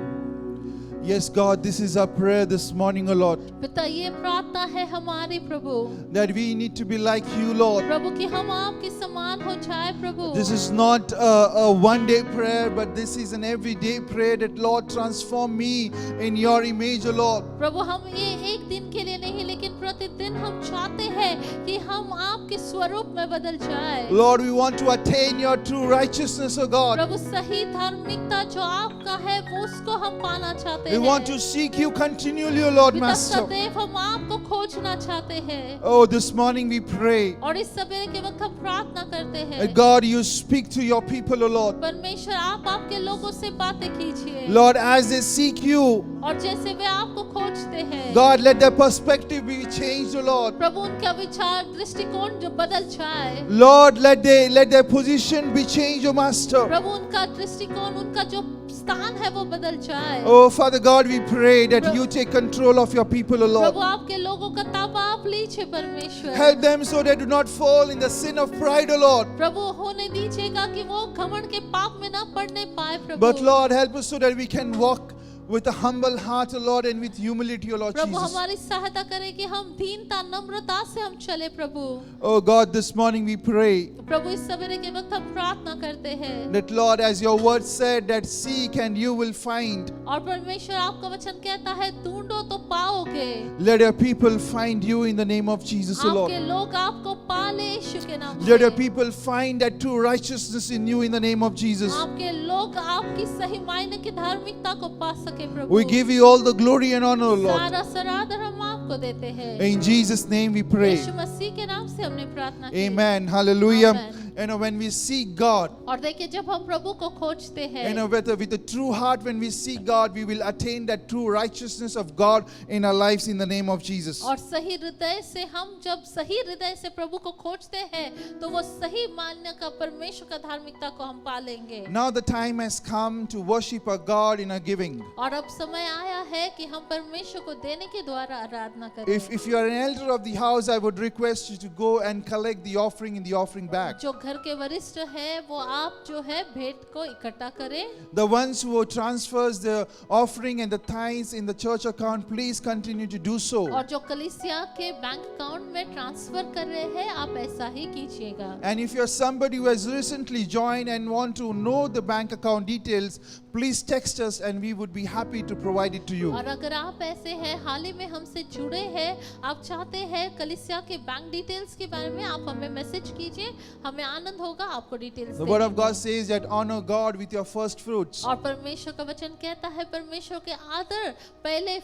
[SPEAKER 1] Yes, God, this is our prayer this morning, O Lord.
[SPEAKER 2] पिता ये प्रार्थना है हमारी प्रभु,
[SPEAKER 1] That we need to be like you, Lord.
[SPEAKER 2] प्रभु कि हम आपके समान हो जाए प्रभु।
[SPEAKER 1] This is not a one-day prayer, but this is an everyday prayer that, Lord, transform me in your image, O Lord.
[SPEAKER 2] प्रभु हम ये एक दिन के लिए नहीं लेकिन प्रतिदिन हम चाहते हैं कि हम आपके स्वरूप में बदल जाए।
[SPEAKER 1] Lord, we want to attain your true righteousness, O God.
[SPEAKER 2] प्रभु सही धार्मिकता जो आपका है वो उसको हम पाना चाहते
[SPEAKER 1] We
[SPEAKER 2] हैं।
[SPEAKER 1] want to seek you continually, O Lord,
[SPEAKER 2] पिता
[SPEAKER 1] Master.
[SPEAKER 2] सदैव हम आपको खोजना चाहते हैं।
[SPEAKER 1] Oh, this morning we pray.
[SPEAKER 2] और इस सवेरे के वक्त हम प्रार्थना करते हैं,
[SPEAKER 1] That God, you speak to your people, O Lord.
[SPEAKER 2] परमेश्वर आप आपके लोगों से बातें कीजिए।
[SPEAKER 1] Lord, as they seek you,
[SPEAKER 2] और जैसे वे आपको खोजते हैं,
[SPEAKER 1] God, let their perspective be changed, O Lord.
[SPEAKER 2] प्रभु उनका विचार दृष्टिकोण जो बदल जाए।
[SPEAKER 1] Lord, let their position be changed, O Master.
[SPEAKER 2] प्रभु उनका दृष्टिकोण, उनका जो स्थान है वो बदल जाए।
[SPEAKER 1] Oh, Father God, we pray that you take control of your people, O Lord.
[SPEAKER 2] प्रभु आपके लोगों का ताबा आप लीजिए परमेश्वर।
[SPEAKER 1] Help them so they do not fall in the sin of pride, O Lord.
[SPEAKER 2] प्रभु होने दीजिएगा कि वो घमंड के पाप में ना पड़ने पाए प्रभु।
[SPEAKER 1] But Lord, help us so that we can walk with a humble heart, O Lord, and with humility, O Lord
[SPEAKER 2] Prabhu
[SPEAKER 1] Jesus.
[SPEAKER 2] हमारी सहायता करें कि हम दीनता नम्रता से हम चले प्रभु।
[SPEAKER 1] Oh God, this morning we pray
[SPEAKER 2] प्रभु इस सवेरे के वक्त हम प्रार्थना करते हैं,
[SPEAKER 1] that, Lord, as your word said, that seek and you will find.
[SPEAKER 2] और परमेश्वर आपका वचन कहता है ढूंढो तो पाओगे।
[SPEAKER 1] Let your people find you in the name of Jesus, O
[SPEAKER 2] आपके
[SPEAKER 1] Lord.
[SPEAKER 2] लोग आपको पाले यीशु के नाम
[SPEAKER 1] Let your
[SPEAKER 2] से।
[SPEAKER 1] people find that true righteousness in you in the name of Jesus.
[SPEAKER 2] आपके लोग आपकी सही मायने की धार्मिकता को पा सके प्रभु।
[SPEAKER 1] We give you all the glory and honor, O Lord.
[SPEAKER 2] सारा सरादर हम आपको देते हैं।
[SPEAKER 1] In Jesus' name we pray.
[SPEAKER 2] यीशु मसीह के नाम से हमने प्रार्थना की।
[SPEAKER 1] Amen. Hallelujah.
[SPEAKER 2] Amen.
[SPEAKER 1] You know, when we seek God,
[SPEAKER 2] और देखिए जब हम प्रभु को खोजते हैं,
[SPEAKER 1] you know, with a true heart, when we seek God, we will attain that true righteousness of God in our lives in the name of Jesus.
[SPEAKER 2] और सही हृदय से हम जब सही हृदय से प्रभु को खोजते हैं तो वो सही मान्य का परमेश्वर का धार्मिकता को हम पालेंगे।
[SPEAKER 1] Now the time has come to worship our God in our giving.
[SPEAKER 2] और अब समय आया है कि हम परमेश्वर को देने के द्वारा आराधना करें।
[SPEAKER 1] If you are an elder of the house, I would request you to go and collect the offering in the offering bag.
[SPEAKER 2] जो घर के वरिष्ठ है वो आप जो है भेंट को इकट्ठा करें।
[SPEAKER 1] The ones who transfers the offering and the tithes in the church account, please continue to do so.
[SPEAKER 2] और जो कलीसिया के बैंक अकाउंट में ट्रांसफर कर रहे हैं आप ऐसा ही कीजिएगा।
[SPEAKER 1] And if you're somebody who has recently joined and want to know the bank account details, please text us and we would be happy to provide it to you.
[SPEAKER 2] और अगर आप ऐसे हैं हाल ही में हमसे जुड़े हैं, आप चाहते हैं कलीसिया के बैंक डिटेल्स के बारे में, आप हमें मैसेज कीजिए, हमें आनंद होगा आपको details
[SPEAKER 1] The word of God says that honor God with your first fruits.
[SPEAKER 2] और परमेश्वर का वचन कहता है परमेश्वर के आदर पहले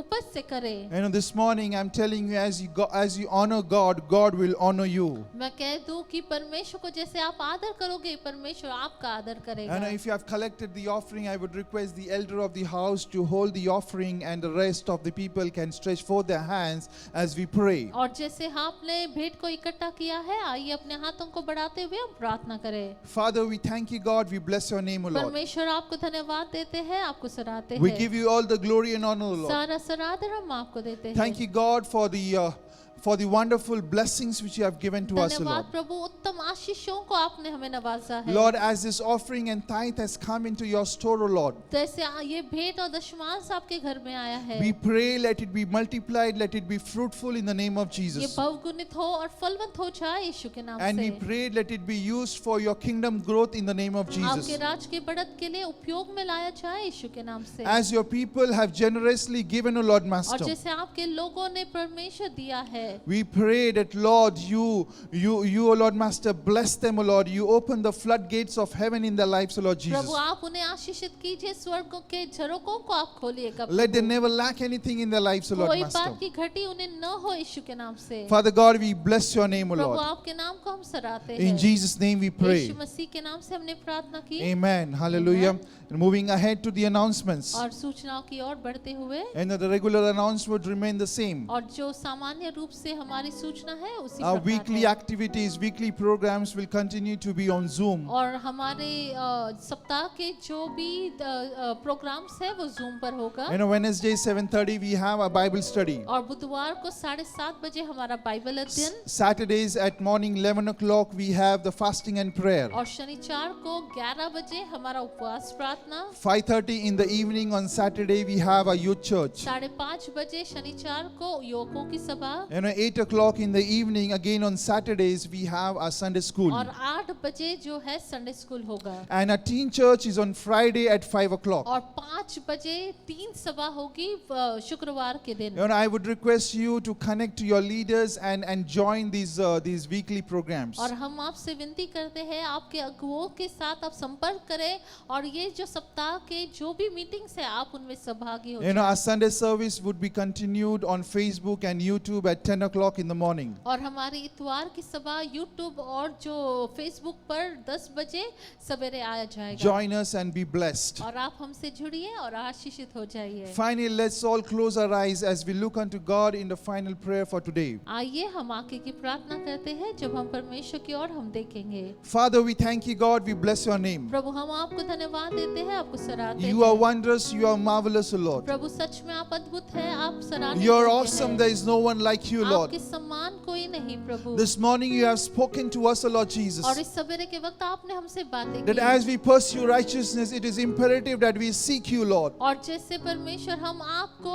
[SPEAKER 2] उपज से करें।
[SPEAKER 1] You know, this morning I'm telling you, as you honor God, God will honor you.
[SPEAKER 2] मैं कह दूं कि परमेश्वर को जैसे आप आदर करोगे परमेश्वर आपका आदर करेगा।
[SPEAKER 1] And if you have collected the offering, I would request the elder of the house to hold the offering and the rest of the people can stretch forth their hands as we pray.
[SPEAKER 2] और जैसे आपने भेंट को इकट्ठा किया है आइए अपने हाथों को बढ़ाते हुए हम प्रार्थना करें।
[SPEAKER 1] Father, we thank you, God. We bless your name, O Lord.
[SPEAKER 2] परमेश्वर आपको धन्यवाद देते हैं, आपको सराहते
[SPEAKER 1] We
[SPEAKER 2] हैं।
[SPEAKER 1] give you all the glory and honor, O Lord.
[SPEAKER 2] सारा सरादर हम आपको देते हैं।
[SPEAKER 1] Thank you, God, for the wonderful blessings which you have given to us, O
[SPEAKER 2] धन्यवाद
[SPEAKER 1] Lord.
[SPEAKER 2] प्रभु उत्तम आशीषों को आपने हमें नवाजा है।
[SPEAKER 1] Lord, as this offering and tithe has come into your store, O Lord,
[SPEAKER 2] जैसे ये भेंट और दशमांश आपके घर में आया है,
[SPEAKER 1] we pray, let it be multiplied, let it be fruitful in the name of
[SPEAKER 2] ये
[SPEAKER 1] Jesus.
[SPEAKER 2] बहुगुणित हो और फलवंत हो जाए यीशु के नाम
[SPEAKER 1] And
[SPEAKER 2] से।
[SPEAKER 1] we pray, let it be used for your kingdom growth in the name of
[SPEAKER 2] आपके
[SPEAKER 1] Jesus.
[SPEAKER 2] राज के बढ़त के लिए उपयोग में लाया जाए यीशु के नाम से।
[SPEAKER 1] As your people have generously given, O Lord
[SPEAKER 2] और
[SPEAKER 1] Master,
[SPEAKER 2] जैसे आपके लोगों ने परमेश्वर दिया है, है।
[SPEAKER 1] We pray that Lord, you, O Lord Master, bless them, O Lord. You open the floodgates of heaven in their lives, O Lord
[SPEAKER 2] Prabhu
[SPEAKER 1] Jesus.
[SPEAKER 2] आप उन्हें आशीषित कीजिए, स्वर्ग के झरोकों को आप खोलिएगा
[SPEAKER 1] Let them
[SPEAKER 2] Prabhu.
[SPEAKER 1] never lack anything in their lives, O Lord
[SPEAKER 2] कोई
[SPEAKER 1] Master.
[SPEAKER 2] बात की घटी उन्हें न हो यीशु के नाम से।
[SPEAKER 1] Father God, we bless your name, O
[SPEAKER 2] Prabhu
[SPEAKER 1] Lord.
[SPEAKER 2] आपके नाम को हम सराहते
[SPEAKER 1] In
[SPEAKER 2] हैं।
[SPEAKER 1] Jesus' name we pray.
[SPEAKER 2] यीशु मसीह के नाम से हमने प्रार्थना की।
[SPEAKER 1] Amen. Hallelujah. And moving ahead to the announcements.
[SPEAKER 2] और सूचनाओं की ओर बढ़ते हुए
[SPEAKER 1] And the regular announcement would remain the same.
[SPEAKER 2] और जो सामान्य रूप से हमारी सूचना है उसी
[SPEAKER 1] Our
[SPEAKER 2] प्रकार
[SPEAKER 1] weekly
[SPEAKER 2] है।
[SPEAKER 1] activities, weekly programs will continue to be on Zoom.
[SPEAKER 2] और हमारे सप्ताह के जो भी प्रोग्राम्स है वो जूम पर होगा।
[SPEAKER 1] You know, Wednesday 7:30 we have a Bible study.
[SPEAKER 2] और बुधवार को 7:30 बजे हमारा बाइबल अध्ययन।
[SPEAKER 1] Saturdays at morning 11 o'clock we have the fasting and prayer.
[SPEAKER 2] और शनिवार को 11 बजे हमारा उपवास प्रार्थना।
[SPEAKER 1] 5:30 in the evening on Saturday we have a youth church.
[SPEAKER 2] 5:30 बजे शनिवार को युवकों की सभा।
[SPEAKER 1] You know, 8 o'clock in the evening again on Saturdays we have a Sunday school.
[SPEAKER 2] और 8 बजे जो है संडे स्कूल होगा।
[SPEAKER 1] And a teen church is on Friday at 5 o'clock.
[SPEAKER 2] और 5 बजे 3 सभा होगी शुक्रवार के दिन।
[SPEAKER 1] You know, I would request you to connect to your leaders and join these weekly programs.
[SPEAKER 2] और हम आपसे विनती करते हैं आपके अगुओं के साथ आप संपर्क करें और ये जो सप्ताह के जो भी मीटिंग्स है आप उनमें सहभागी हो
[SPEAKER 1] You know,
[SPEAKER 2] जाएं।
[SPEAKER 1] our Sunday service would be continued on Facebook and YouTube at 10 o'clock in the morning.
[SPEAKER 2] और हमारी इतवार की सभा यूट्यूब और जो फेसबुक पर 10 बजे सवेरे आया जाएगा।
[SPEAKER 1] Join us and be blessed.
[SPEAKER 2] और आप हमसे जुड़िए और आशीषित हो जाइए।
[SPEAKER 1] Finally, let's all close our eyes as we look unto God in the final prayer for today.
[SPEAKER 2] आइए हम आगे की प्रार्थना करते हैं जब हम परमेश्वर की ओर हम देखेंगे।
[SPEAKER 1] Father, we thank you, God. We bless your name.
[SPEAKER 2] प्रभु हम आपको धन्यवाद देते हैं, आपको सराहते
[SPEAKER 1] You are
[SPEAKER 2] हैं।
[SPEAKER 1] wondrous. You are marvelous, O Lord.
[SPEAKER 2] प्रभु सच में आप अद्भुत हैं, आप सराहनीय
[SPEAKER 1] You are
[SPEAKER 2] योग्य
[SPEAKER 1] awesome.
[SPEAKER 2] हैं।
[SPEAKER 1] There is no one like you, Lord.
[SPEAKER 2] आपके समान कोई नहीं प्रभु।
[SPEAKER 1] This morning you have spoken to us, O Lord Jesus,
[SPEAKER 2] और इस सवेरे के वक्त आपने हमसे बातें
[SPEAKER 1] that
[SPEAKER 2] की।
[SPEAKER 1] as we pursue righteousness, it is imperative that we seek you, Lord.
[SPEAKER 2] और जैसे परमेश्वर हम आपको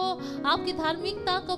[SPEAKER 2] आपकी धार्मिकता को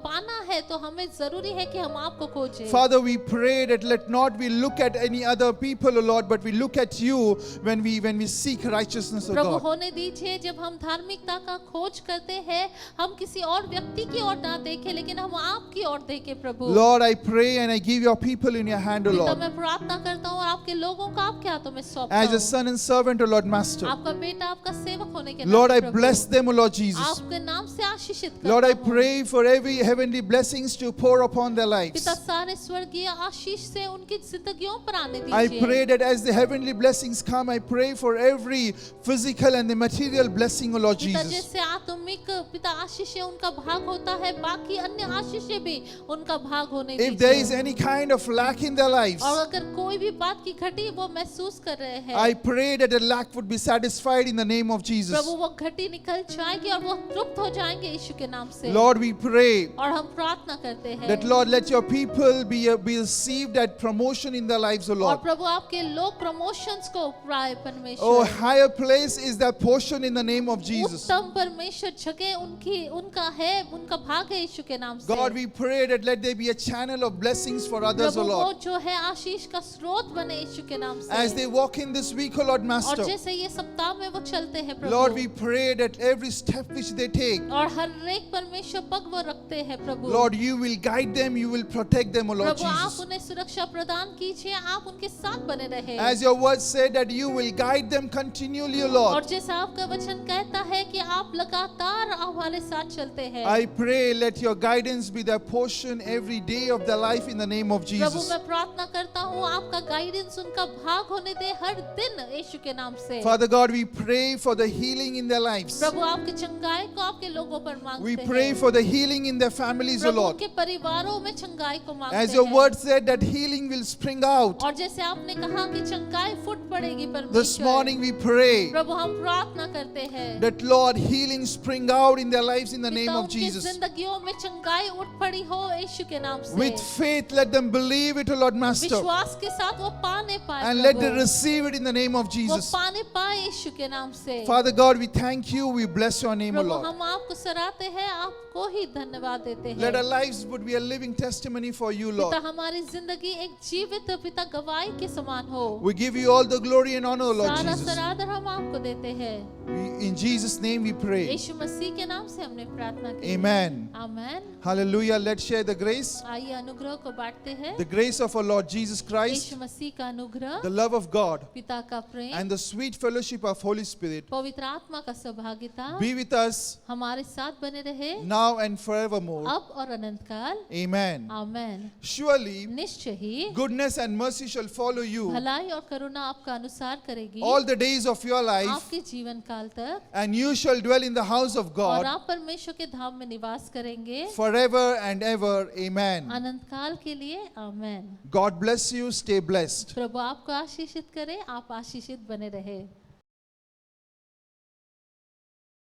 [SPEAKER 2] पाना है तो हमें जरूरी है कि हम आपको खोजें।
[SPEAKER 1] Father, we pray that let not we look at any other people, O Lord, but we look at you when we seek righteousness, O
[SPEAKER 2] Prabhu
[SPEAKER 1] God.
[SPEAKER 2] होने दीजिए जब हम धार्मिकता का खोज करते हैं हम किसी और व्यक्ति की ओर ना देखें लेकिन हम आपकी ओर देखें प्रभु।
[SPEAKER 1] Lord, I pray and I give your people in your hand, O
[SPEAKER 2] पिता
[SPEAKER 1] Lord.
[SPEAKER 2] मैं प्रार्थना करता हूँ और आपके लोगों को आपके हाथों में सौंपता
[SPEAKER 1] As a
[SPEAKER 2] हूँ।
[SPEAKER 1] son and servant, O Lord Master.
[SPEAKER 2] आपका बेटा आपका सेवक होने के
[SPEAKER 1] Lord,
[SPEAKER 2] नाते
[SPEAKER 1] I
[SPEAKER 2] Prabhu,
[SPEAKER 1] bless them, O Lord Jesus.
[SPEAKER 2] आपके नाम से आशीषित करता
[SPEAKER 1] Lord, I
[SPEAKER 2] हूँ।
[SPEAKER 1] pray for every heavenly blessings to pour upon their lives.
[SPEAKER 2] पिता सारे स्वर्गीय आशीष से उनकी जिंदगियों पर आने
[SPEAKER 1] I
[SPEAKER 2] दीजिए।
[SPEAKER 1] pray that as the heavenly blessings come, I pray for every physical and the material blessing, O Lord
[SPEAKER 2] पिता
[SPEAKER 1] Jesus.
[SPEAKER 2] जैसे आत्मिक पिता आशीष उनका भाग होता है बाकी अन्य आशीष भी उनका भाग होने
[SPEAKER 1] If there is
[SPEAKER 2] दीजिए।
[SPEAKER 1] any kind of lack in their lives,
[SPEAKER 2] और अगर कोई भी बात की घटी वो महसूस कर रहे हैं
[SPEAKER 1] I pray that the lack would be satisfied in the name of Jesus.
[SPEAKER 2] प्रभु वो घटी निकल जाएगी और वो तृप्त हो जाएंगे यीशु के नाम से।
[SPEAKER 1] Lord, we pray
[SPEAKER 2] और हम प्रार्थना करते हैं
[SPEAKER 1] that, Lord, let your people be received at promotion in their lives, O
[SPEAKER 2] और
[SPEAKER 1] Lord.
[SPEAKER 2] प्रभु आपके लोग प्रमोशंस को पाए
[SPEAKER 1] Oh,
[SPEAKER 2] परमेश्वर।
[SPEAKER 1] higher place is their portion in the name of Jesus.
[SPEAKER 2] उत्तम परमेश्वर जगह उनका है उनका भाग है यीशु के नाम से।
[SPEAKER 1] God, we pray that let there be a channel of blessings for others,
[SPEAKER 2] Prabhu
[SPEAKER 1] O
[SPEAKER 2] वो
[SPEAKER 1] Lord.
[SPEAKER 2] जो है आशीष का स्रोत बने यीशु के नाम से।
[SPEAKER 1] As they walk in this week, O Lord
[SPEAKER 2] और
[SPEAKER 1] Master,
[SPEAKER 2] जैसे ये सप्ताह में वो चलते हैं प्रभु
[SPEAKER 1] Lord, we pray that every step which they take,
[SPEAKER 2] और हर एक परमेश्वर पग वो रखते हैं प्रभु।
[SPEAKER 1] Lord, you will guide them, you will protect them, O Lord
[SPEAKER 2] प्रभु आप
[SPEAKER 1] Jesus.
[SPEAKER 2] उन्हें सुरक्षा प्रदान कीजिए, आप उनके साथ बने रहे।
[SPEAKER 1] As your word said that you will guide them continually, O
[SPEAKER 2] और
[SPEAKER 1] Lord.
[SPEAKER 2] जैसा आपका वचन कहता है कि आप लगातार हमारे साथ चलते हैं।
[SPEAKER 1] I pray let your guidance be their portion every day of their life in the name of
[SPEAKER 2] Prabhu
[SPEAKER 1] Jesus.
[SPEAKER 2] मैं प्रार्थना करता हूँ आपका गाइडेंस उनका भाग होने दे हर दिन यीशु के नाम से।
[SPEAKER 1] Father God, we pray for the healing in their lives.
[SPEAKER 2] प्रभु आपके चंगाई को आपके लोगों पर मांगते
[SPEAKER 1] We
[SPEAKER 2] हैं।
[SPEAKER 1] pray for the healing in their families, O
[SPEAKER 2] Prabhu
[SPEAKER 1] Lord.
[SPEAKER 2] उनके परिवारों में चंगाई को मांगते
[SPEAKER 1] As your
[SPEAKER 2] हैं।
[SPEAKER 1] word said that healing will spring out.
[SPEAKER 2] और जैसे आपने कहा कि चंगाई फूट पड़ेगी
[SPEAKER 1] This
[SPEAKER 2] परमेश्वर।
[SPEAKER 1] morning we pray
[SPEAKER 2] प्रभु हम प्रार्थना करते हैं
[SPEAKER 1] that, Lord, healing spring out in their lives in the name
[SPEAKER 2] पिता
[SPEAKER 1] of
[SPEAKER 2] उनकी
[SPEAKER 1] Jesus.
[SPEAKER 2] जिंदगियों में चंगाई उठ पड़ी हो यीशु के नाम से।
[SPEAKER 1] With faith, let them believe it, O Lord Master.
[SPEAKER 2] विश्वास के साथ वो पाने पाए
[SPEAKER 1] And let
[SPEAKER 2] Prabhu.
[SPEAKER 1] them receive it in the name of
[SPEAKER 2] वो
[SPEAKER 1] Jesus.
[SPEAKER 2] पाने पाए यीशु के नाम से।
[SPEAKER 1] Father God, we thank you. We bless your name, O
[SPEAKER 2] Prabhu
[SPEAKER 1] Lord.
[SPEAKER 2] हम आपको सराहते हैं, आपको ही धन्यवाद देते
[SPEAKER 1] Let our
[SPEAKER 2] हैं।
[SPEAKER 1] lives would be a living testimony for you, Lord.
[SPEAKER 2] पिता हमारी जिंदगी एक जीवित पिता गवाही के समान हो।
[SPEAKER 1] We give you all the glory and honor, Lord
[SPEAKER 2] सारा
[SPEAKER 1] Jesus.
[SPEAKER 2] सरादर हम आपको देते हैं।
[SPEAKER 1] In Jesus' name we pray.
[SPEAKER 2] यीशु मसीह के नाम से हमने प्रार्थना की।
[SPEAKER 1] Amen.
[SPEAKER 2] Amen.
[SPEAKER 1] Hallelujah. Let let's share the grace.
[SPEAKER 2] आइए अनुग्रह को बांटते हैं।
[SPEAKER 1] The grace of our Lord Jesus Christ,
[SPEAKER 2] यीशु मसीह का अनुग्रह,
[SPEAKER 1] the love of God,
[SPEAKER 2] पिता का प्रेम,
[SPEAKER 1] and the sweet fellowship of Holy Spirit
[SPEAKER 2] पवित्र आत्मा का सहभागिता
[SPEAKER 1] be with us
[SPEAKER 2] हमारे साथ बने रहे
[SPEAKER 1] now and forevermore.
[SPEAKER 2] अब और अनंत काल।
[SPEAKER 1] Amen.
[SPEAKER 2] आमेन।
[SPEAKER 1] Surely
[SPEAKER 2] निश्चय ही
[SPEAKER 1] goodness and mercy shall follow you
[SPEAKER 2] भलाई और करुणा आपका अनुसार करेगी
[SPEAKER 1] all the days of your life,
[SPEAKER 2] आपके जीवन काल तक,
[SPEAKER 1] and you shall dwell in the house of
[SPEAKER 2] और
[SPEAKER 1] God
[SPEAKER 2] आप परमेश्वर के धाम में निवास करेंगे
[SPEAKER 1] forever and ever. Amen.
[SPEAKER 2] अनंत काल के लिए। आमेन।
[SPEAKER 1] God bless you. Stay blessed.
[SPEAKER 2] प्रभु आपको आशीषित करे, आप आशीषित बने रहे।